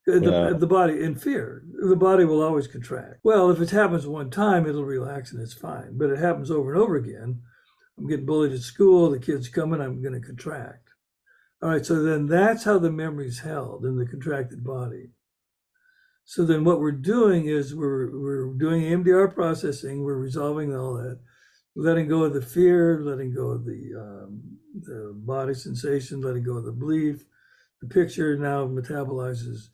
The body in fear, the body will always contract. Well, if it happens one time, it'll relax and it's fine. But it happens over and over again. I'm getting bullied at school. The kid's coming. I'm going to contract. All right. So then that's how the memory's held in the contracted body. So then what we're doing is we're doing EMDR processing. We're resolving all that, letting go of the fear, letting go of the body sensation, letting go of the belief. The picture now metabolizes.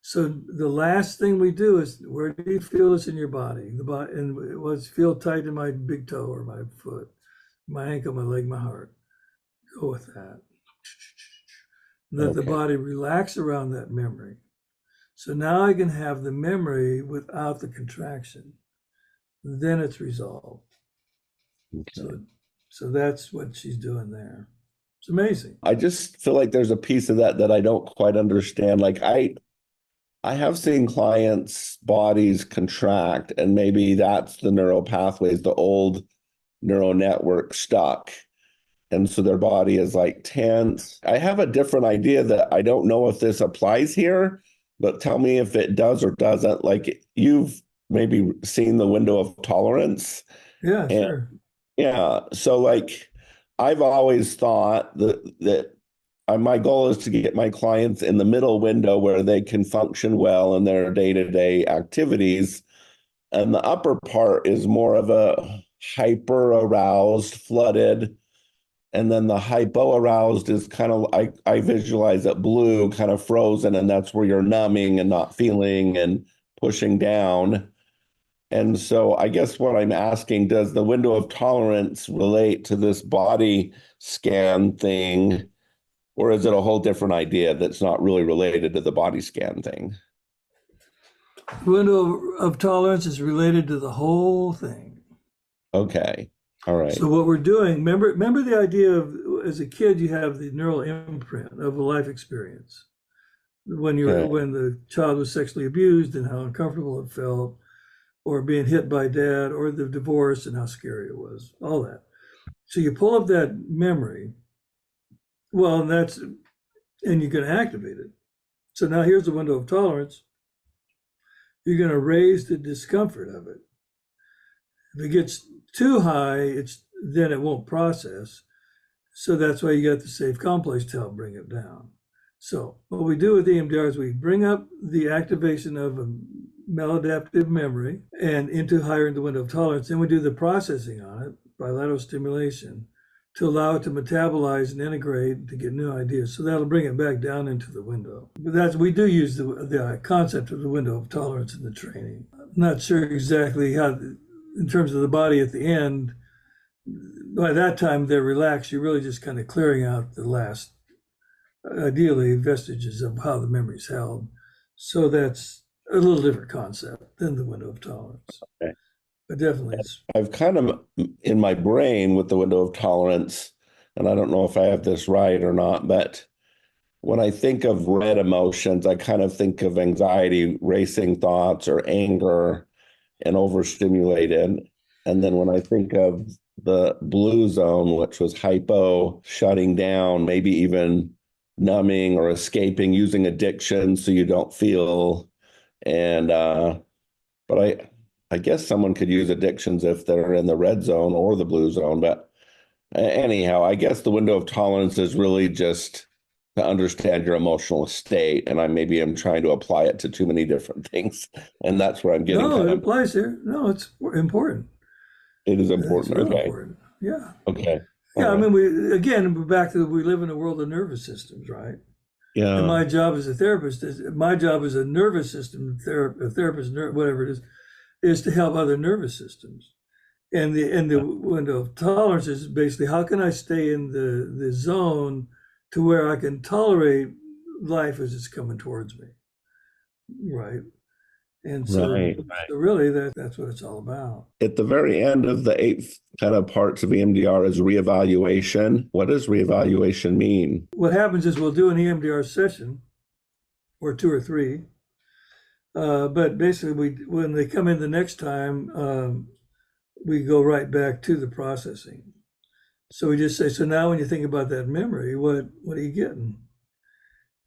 So the last thing we do is, where do you feel this in your body? And it was feel tight in my big toe or my foot, my ankle, my leg, my heart. Go with that. let the Okay. body relax around that memory. So now I can have the memory without the contraction. Then it's resolved. Okay. So that's what she's doing there. It's amazing. I just feel like there's a piece of that that I don't quite understand. Like I have seen clients' bodies contract, and maybe that's the neural pathways, the old neural network stuck. And so their body is like tense. I have a different idea that I don't know if this applies here, but tell me if it does or doesn't. Like you've maybe seen the window of tolerance. Yeah, And sure. yeah, so like I've always thought that my goal is to get my clients in the middle window where they can function well in their day-to-day activities. And the upper part is more of a hyper aroused, flooded. And then the hypo aroused is kind of, I visualize it blue, kind of frozen. And that's where you're numbing and not feeling and pushing down. And so I guess what I'm asking, does the window of tolerance relate to this body scan thing? Or is it a whole different idea that's not really related to the body scan thing? The window of tolerance is related to the whole thing. Okay. All right. So what we're doing, remember the idea of as a kid, you have the neural imprint of a life experience. When the child was sexually abused and how uncomfortable it felt, or being hit by dad, or the divorce and how scary it was, all that. So you pull up that memory, well, and you can activate it. So now here's the window of tolerance. You're going to raise the discomfort of it. If it gets too high, then it won't process. So that's why you got the safe complex to help bring it down. So what we do with EMDR is we bring up the activation of a maladaptive memory and into higher in the window of tolerance. Then we do the processing on it, bilateral stimulation, to allow it to metabolize and integrate to get new ideas. So that'll bring it back down into the window. But we do use the concept of the window of tolerance in the training. I'm not sure exactly how, in terms of the body at the end, by that time they're relaxed. You're really just kind of clearing out the last, ideally, vestiges of how the memory's held. So that's a little different concept than the window of tolerance. Okay. But definitely I've kind of in my brain with the window of tolerance, and I don't know if I have this right or not, but when I think of red emotions, I kind of think of anxiety, racing thoughts, or anger and overstimulated. And then when I think of the blue zone, which was hypo, shutting down, maybe even numbing or escaping, using addiction so you don't feel. And but I guess someone could use addictions if they're in the red zone or the blue zone. But anyhow, I guess the window of tolerance is really just to understand your emotional state. And maybe I'm trying to apply it to too many different things. And that's where I'm getting it applies here. No, it's important. It is important. It's okay. Important. Yeah. Okay. Yeah. Right. I mean, we back to we live in a world of nervous systems, right? Yeah. And my job as a therapist my job as a nervous system therapist, whatever it is to help other nervous systems. And the window of tolerance is basically how can I stay in the zone to where I can tolerate life as it's coming towards me, right? And so, so really, that's what it's all about. At the very end of the 8 kind of parts of EMDR is reevaluation. What does reevaluation mean? What happens is we'll do an EMDR session, or 2 or 3. But basically, when they come in the next time, we go right back to the processing. So we just say, so now when you think about that memory, what are you getting?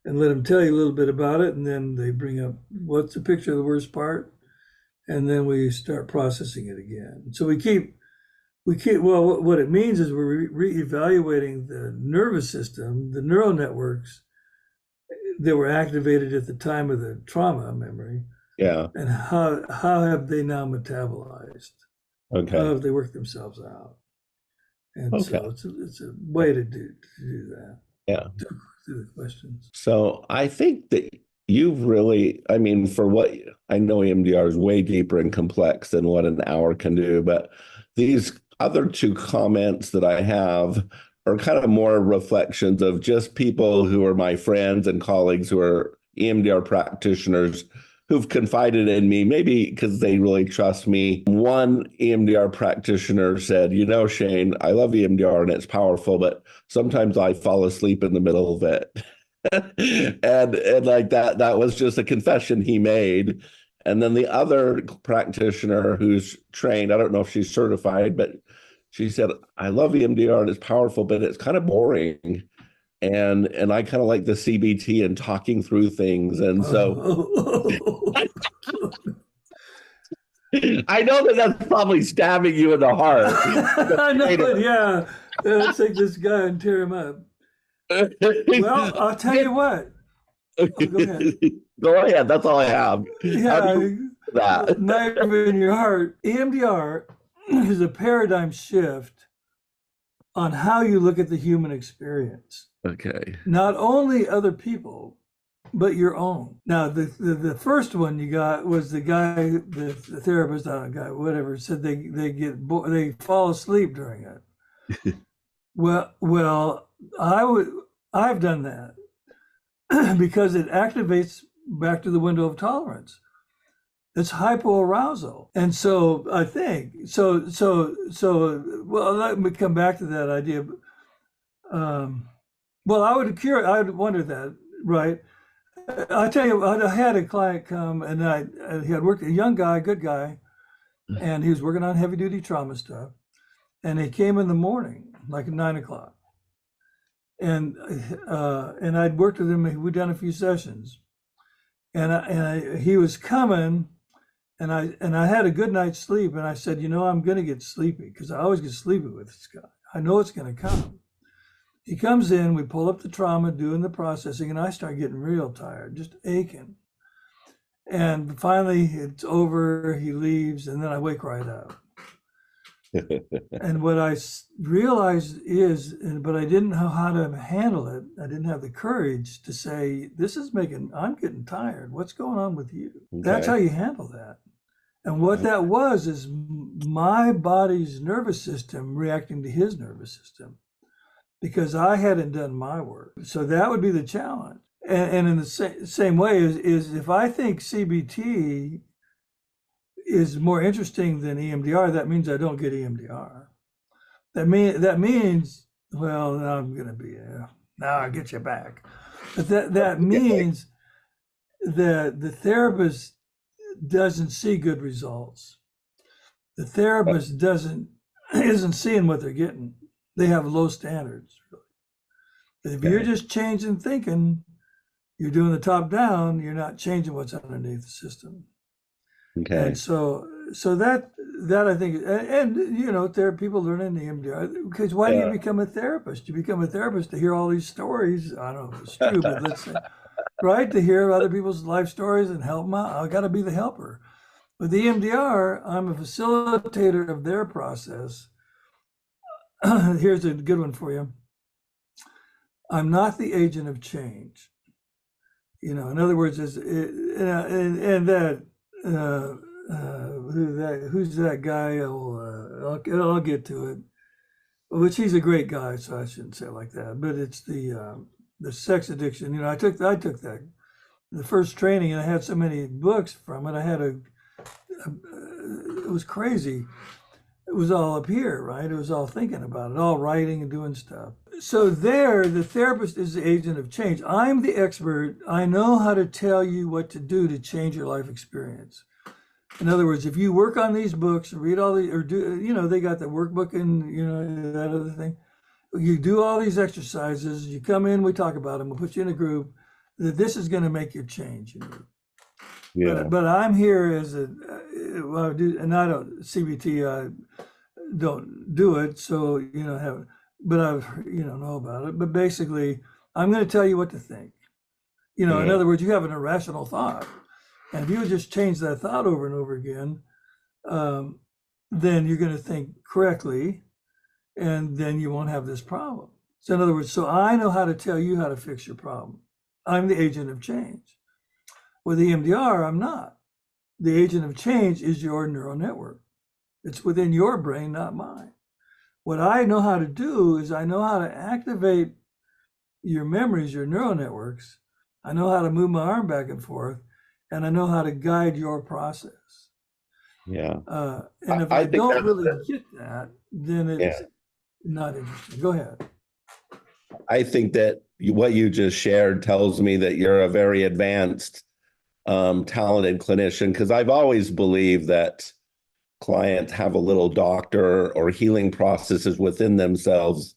And let them tell you a little bit about it. And then they bring up, what's the picture of the worst part? And then we start processing it again. So we keep, well, what it means is we're reevaluating the nervous system, the neural networks that were activated at the time of the trauma memory. Yeah. And how have they now metabolized? Okay. How have they worked themselves out? And so it's a way to do that. Yeah. Through the questions. So I think that you've really, I mean, for what I know, EMDR is way deeper and complex than what an hour can do, but these other 2 comments that I have are kind of more reflections of just people who are my friends and colleagues who are EMDR practitioners who've confided in me, maybe because they really trust me. One EMDR practitioner said, you know, Shane, I love EMDR and it's powerful, but sometimes I fall asleep in the middle of it. and like that was just a confession he made. And then the other practitioner who's trained, I don't know if she's certified, but she said, I love EMDR and it's powerful, but it's kind of boring. And I kind of like the CBT and talking through things. And so I know that that's probably stabbing you in the heart. I know it, yeah. Let's take this guy and tear him up. Well, I'll tell you what. Oh, go ahead. Go ahead. That's all I have. Yeah, knife in your heart. EMDR is a paradigm shift on how you look at the human experience. Okay. Not only other people, but your own. Now, the first one you got was the guy, the therapist, guy, whatever, said they fall asleep during it. Well, I've done that because it activates back to the window of tolerance. It's hypoarousal. And so I think, well, let me come back to that idea. Well, I would wonder that, right? I tell you, I had a client come and he had worked, a young guy, good guy, and he was working on heavy duty trauma stuff. And he came in the morning, like at 9 o'clock. And I'd worked with him, we'd done a few sessions. And he was coming, and I had a good night's sleep, and I said, you know, I'm going to get sleepy because I always get sleepy with this guy. I know it's going to come. He comes in, we pull up the trauma, doing the processing, and I start getting real tired, just aching. And finally, it's over, he leaves, and then I wake right up. And what I realized is, but I didn't know how to handle it. I didn't have the courage to say, I'm getting tired. What's going on with you? Okay. That's how you handle that. And what that was is my body's nervous system reacting to his nervous system because I hadn't done my work. So that would be the challenge. And in the same way is if I think CBT is more interesting than EMDR, that means I don't get EMDR. That means, well, now I'm going to be, now I'll get you back. But that means that the therapist doesn't see good results. The therapist isn't seeing what they're getting. They have low standards. If you're just changing thinking, you're doing the top down, you're not changing what's underneath the system. Okay. And so that I think, and you know, there are people learning EMDR because why do you become a therapist? You become a therapist to hear all these stories. I don't know if it's true, but let's say, right, to hear other people's life stories and help them out. I got to be the helper. With the EMDR, I'm a facilitator of their process. Here's a good one for you. I'm not the agent of change. You know, in other words, who's that guy? I'll get to it. Which he's a great guy, so I shouldn't say it like that. But it's the sex addiction. You know, I took that the first training, and I had so many books from it. I had it was crazy. It was all up here, right? It was all thinking about it, all writing and doing stuff. So the therapist is the agent of change. I'm the expert. I know how to tell you what to do to change your life experience. In other words, if you work on these books, read all the, or do, you know, they got the workbook and, you know, that other thing. You do all these exercises, you come in, we talk about them, we'll put you in a group, that this is going to make your change. You know? Yeah. But I'm here as CBT, don't do it. So, you know, but I've, you know about it. But basically, I'm going to tell you what to think. You know, in other words, you have an irrational thought. And if you would just change that thought over and over again, then you're going to think correctly, and then you won't have this problem. So in other words, so I know how to tell you how to fix your problem. I'm the agent of change. With EMDR, I'm not. The agent of change is your neural network. It's within your brain, not mine. What I know how to do is I know how to activate your memories, your neural networks. I know how to move my arm back and forth, and I know how to guide your process. Yeah. And if I I think don't that's really get that, then yeah. it's not interesting. Go ahead. I think that what you just shared tells me that you're a very advanced, talented clinician, because I've always believed that clients have a little doctor or healing processes within themselves.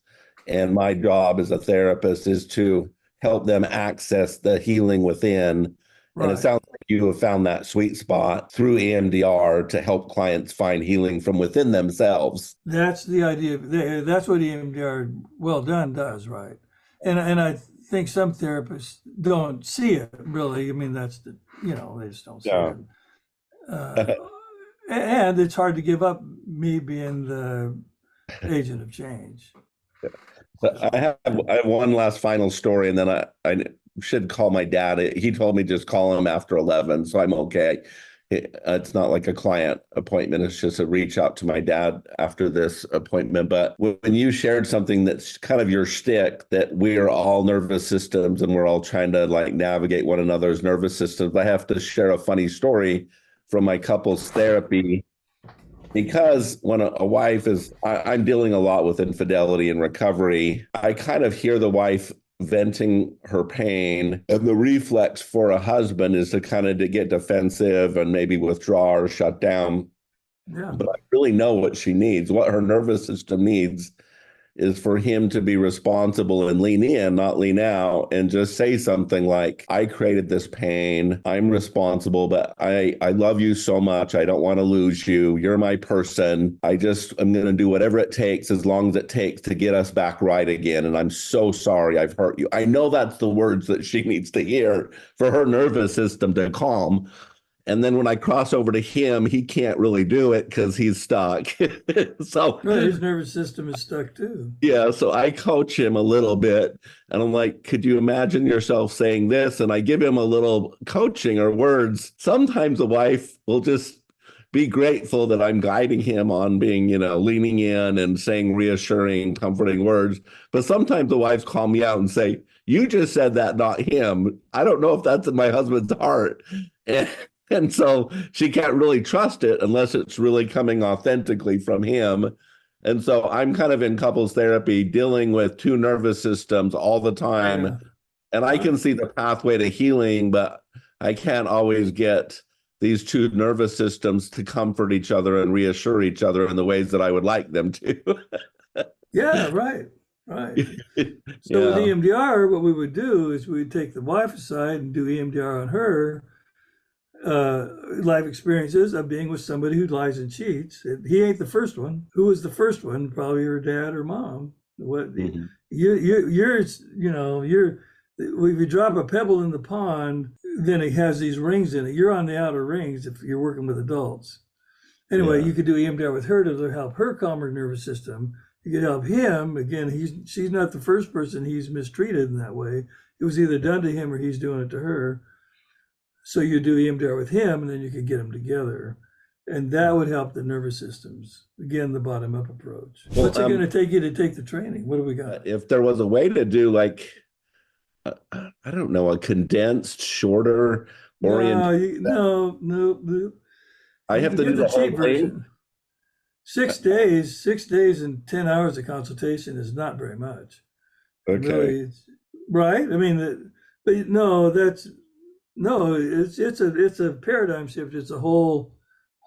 And my job as a therapist is to help them access the healing within. And it Right. sounds like you have found that sweet spot through EMDR to help clients find healing from within themselves. That's the idea. That's what EMDR, well done, does, right? And I think some therapists don't see it really. I mean, that's the, they just don't see Yeah. it. Uh, and it's hard to give up me being the agent of change. I So, have one last final story, and then I should call my dad. He told me just call him after 11, so I'm okay. It's not like a client appointment. It's just a reach out to my dad after this appointment. But when you shared something that's kind of your shtick, that we are all nervous systems and we're all trying to like navigate one another's nervous systems, I have to share a funny story from my couples therapy. Because when a wife is, I'm dealing a lot with infidelity and recovery, I kind of hear the wife venting her pain. And the reflex for a husband is to kind of to get defensive and maybe withdraw or shut down. yeah. But I really know what she needs, what her nervous system needs is for him to be responsible and lean in, not lean out, and just say something like, I created this pain. I'm responsible, but I love you so much. I don't want to lose you. You're my person. I'm going to do whatever it takes, as long as it takes to get us back right again. And I'm so sorry I've hurt you. I know that's the words that she needs to hear for her nervous system to calm. And then when I cross over to him, he can't really do it because he's stuck. So Right, his nervous system is stuck too. yeah, so I coach him a little bit and I'm like, could you imagine yourself saying this? And I give him a little coaching or words. Sometimes the wife will just be grateful that I'm guiding him on being, leaning in and saying reassuring, comforting words. But sometimes the wives call me out and say, you just said that, not him. I don't know if that's in my husband's heart. And so she can't really trust it unless it's really coming authentically from him. And so I'm kind of in couples therapy dealing with two nervous systems all the time. Yeah. And I can Right. see the pathway to healing, but I can't always get these two nervous systems to comfort each other and reassure each other in the ways that I would like them to. Yeah, right. Right. So with Yeah. EMDR, what we would do is we'd take the wife aside and do EMDR on her life experiences of being with somebody who lies and cheats. He ain't the first one. Who was the first one? Probably your dad or mom. What Mhm. you're if you drop a pebble in the pond, then it has these rings in it. You're on the outer rings if you're working with adults. Anyway, Yeah. you could do EMDR with her to help her calm her nervous system. You could help him. Again, she's not the first person he's mistreated in that way. It was either done to him or he's doing it to her. So you do EMDR with him, and then you could get them together. And that would help the nervous systems. Again, the bottom up approach. Well, What's it going to take you to take the training? What do we got? if there was a way to do like, I don't know, a condensed, shorter No, orient, no. I You have can to do do the the whole cheap thing. version. 6 days and 10 hours of consultation is not very much. Okay. Really, it's, right? I mean, but no, it's a paradigm shift. It's a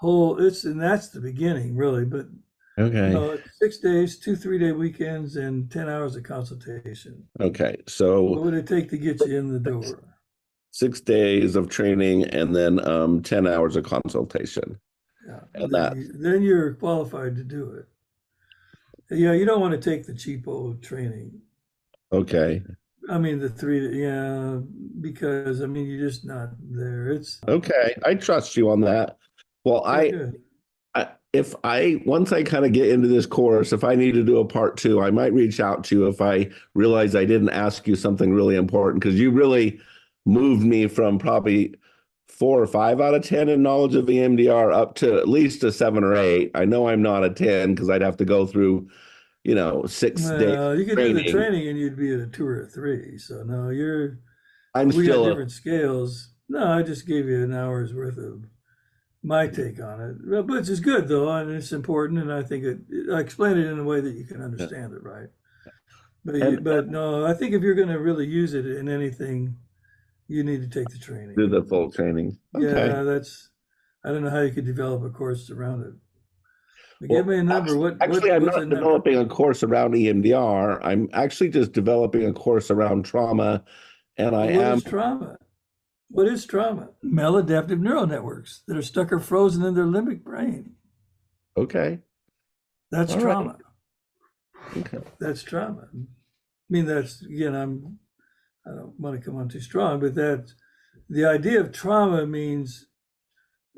and that's the beginning, really. But Okay. no, it's 6 days, 2 3-day weekends, and 10 hours of consultation. Okay. What So would it take to get you in the door? 6 days of training and then 10 hours of consultation. Yeah, And that, then you're qualified to do it. Yeah, you don't want to take the cheapo training. okay. I mean, yeah, because I mean, you're just not there. It's Okay. I trust you on that. Well, good. if I once I kind of get into this course, if I need to do a part two, I might reach out to you if I realize I didn't ask you something really important, because you really moved me from probably 4 or 5 out of 10 in knowledge of EMDR up to at least a 7 or 8. I know I'm not a 10 because I'd have to go through 6 days Well, you could do the training. training and you'd be at a 2 or a 3. So no, I'm we got still different scales. No, I just gave you an hour's worth of my take on it. Well, but it's good though, and it's important, and I think I explained it in a way that you can understand it, right? But no, I think if you're going to really use it in anything, you need to take the training. do the full training. Okay. Yeah, I don't know how you could develop a course around it. But give me a number. Actually, I'm what's not developing a course around EMDR. I'm actually just developing a course around trauma. And What is trauma? What is trauma? Maladaptive neural networks that are stuck or frozen in their limbic brain. Okay. That's All trauma. Right. Okay. That's trauma. I mean, that's, again, I don't want to come on too strong, but the idea of trauma means,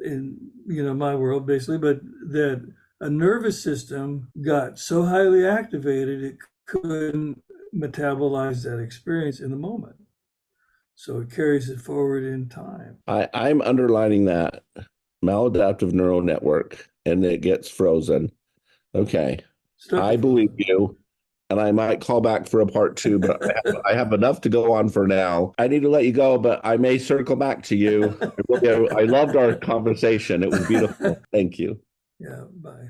in my world basically, but that a nervous system got so highly activated it couldn't metabolize that experience in the moment. So it carries it forward in time. I'm underlining that maladaptive neural network, and it gets frozen. Okay. I believe you, and I might call back for a part 2, but I have enough to go on for now. I need to let you go, but I may circle back to you. I loved our conversation. It was beautiful. Thank you. Yeah, bye.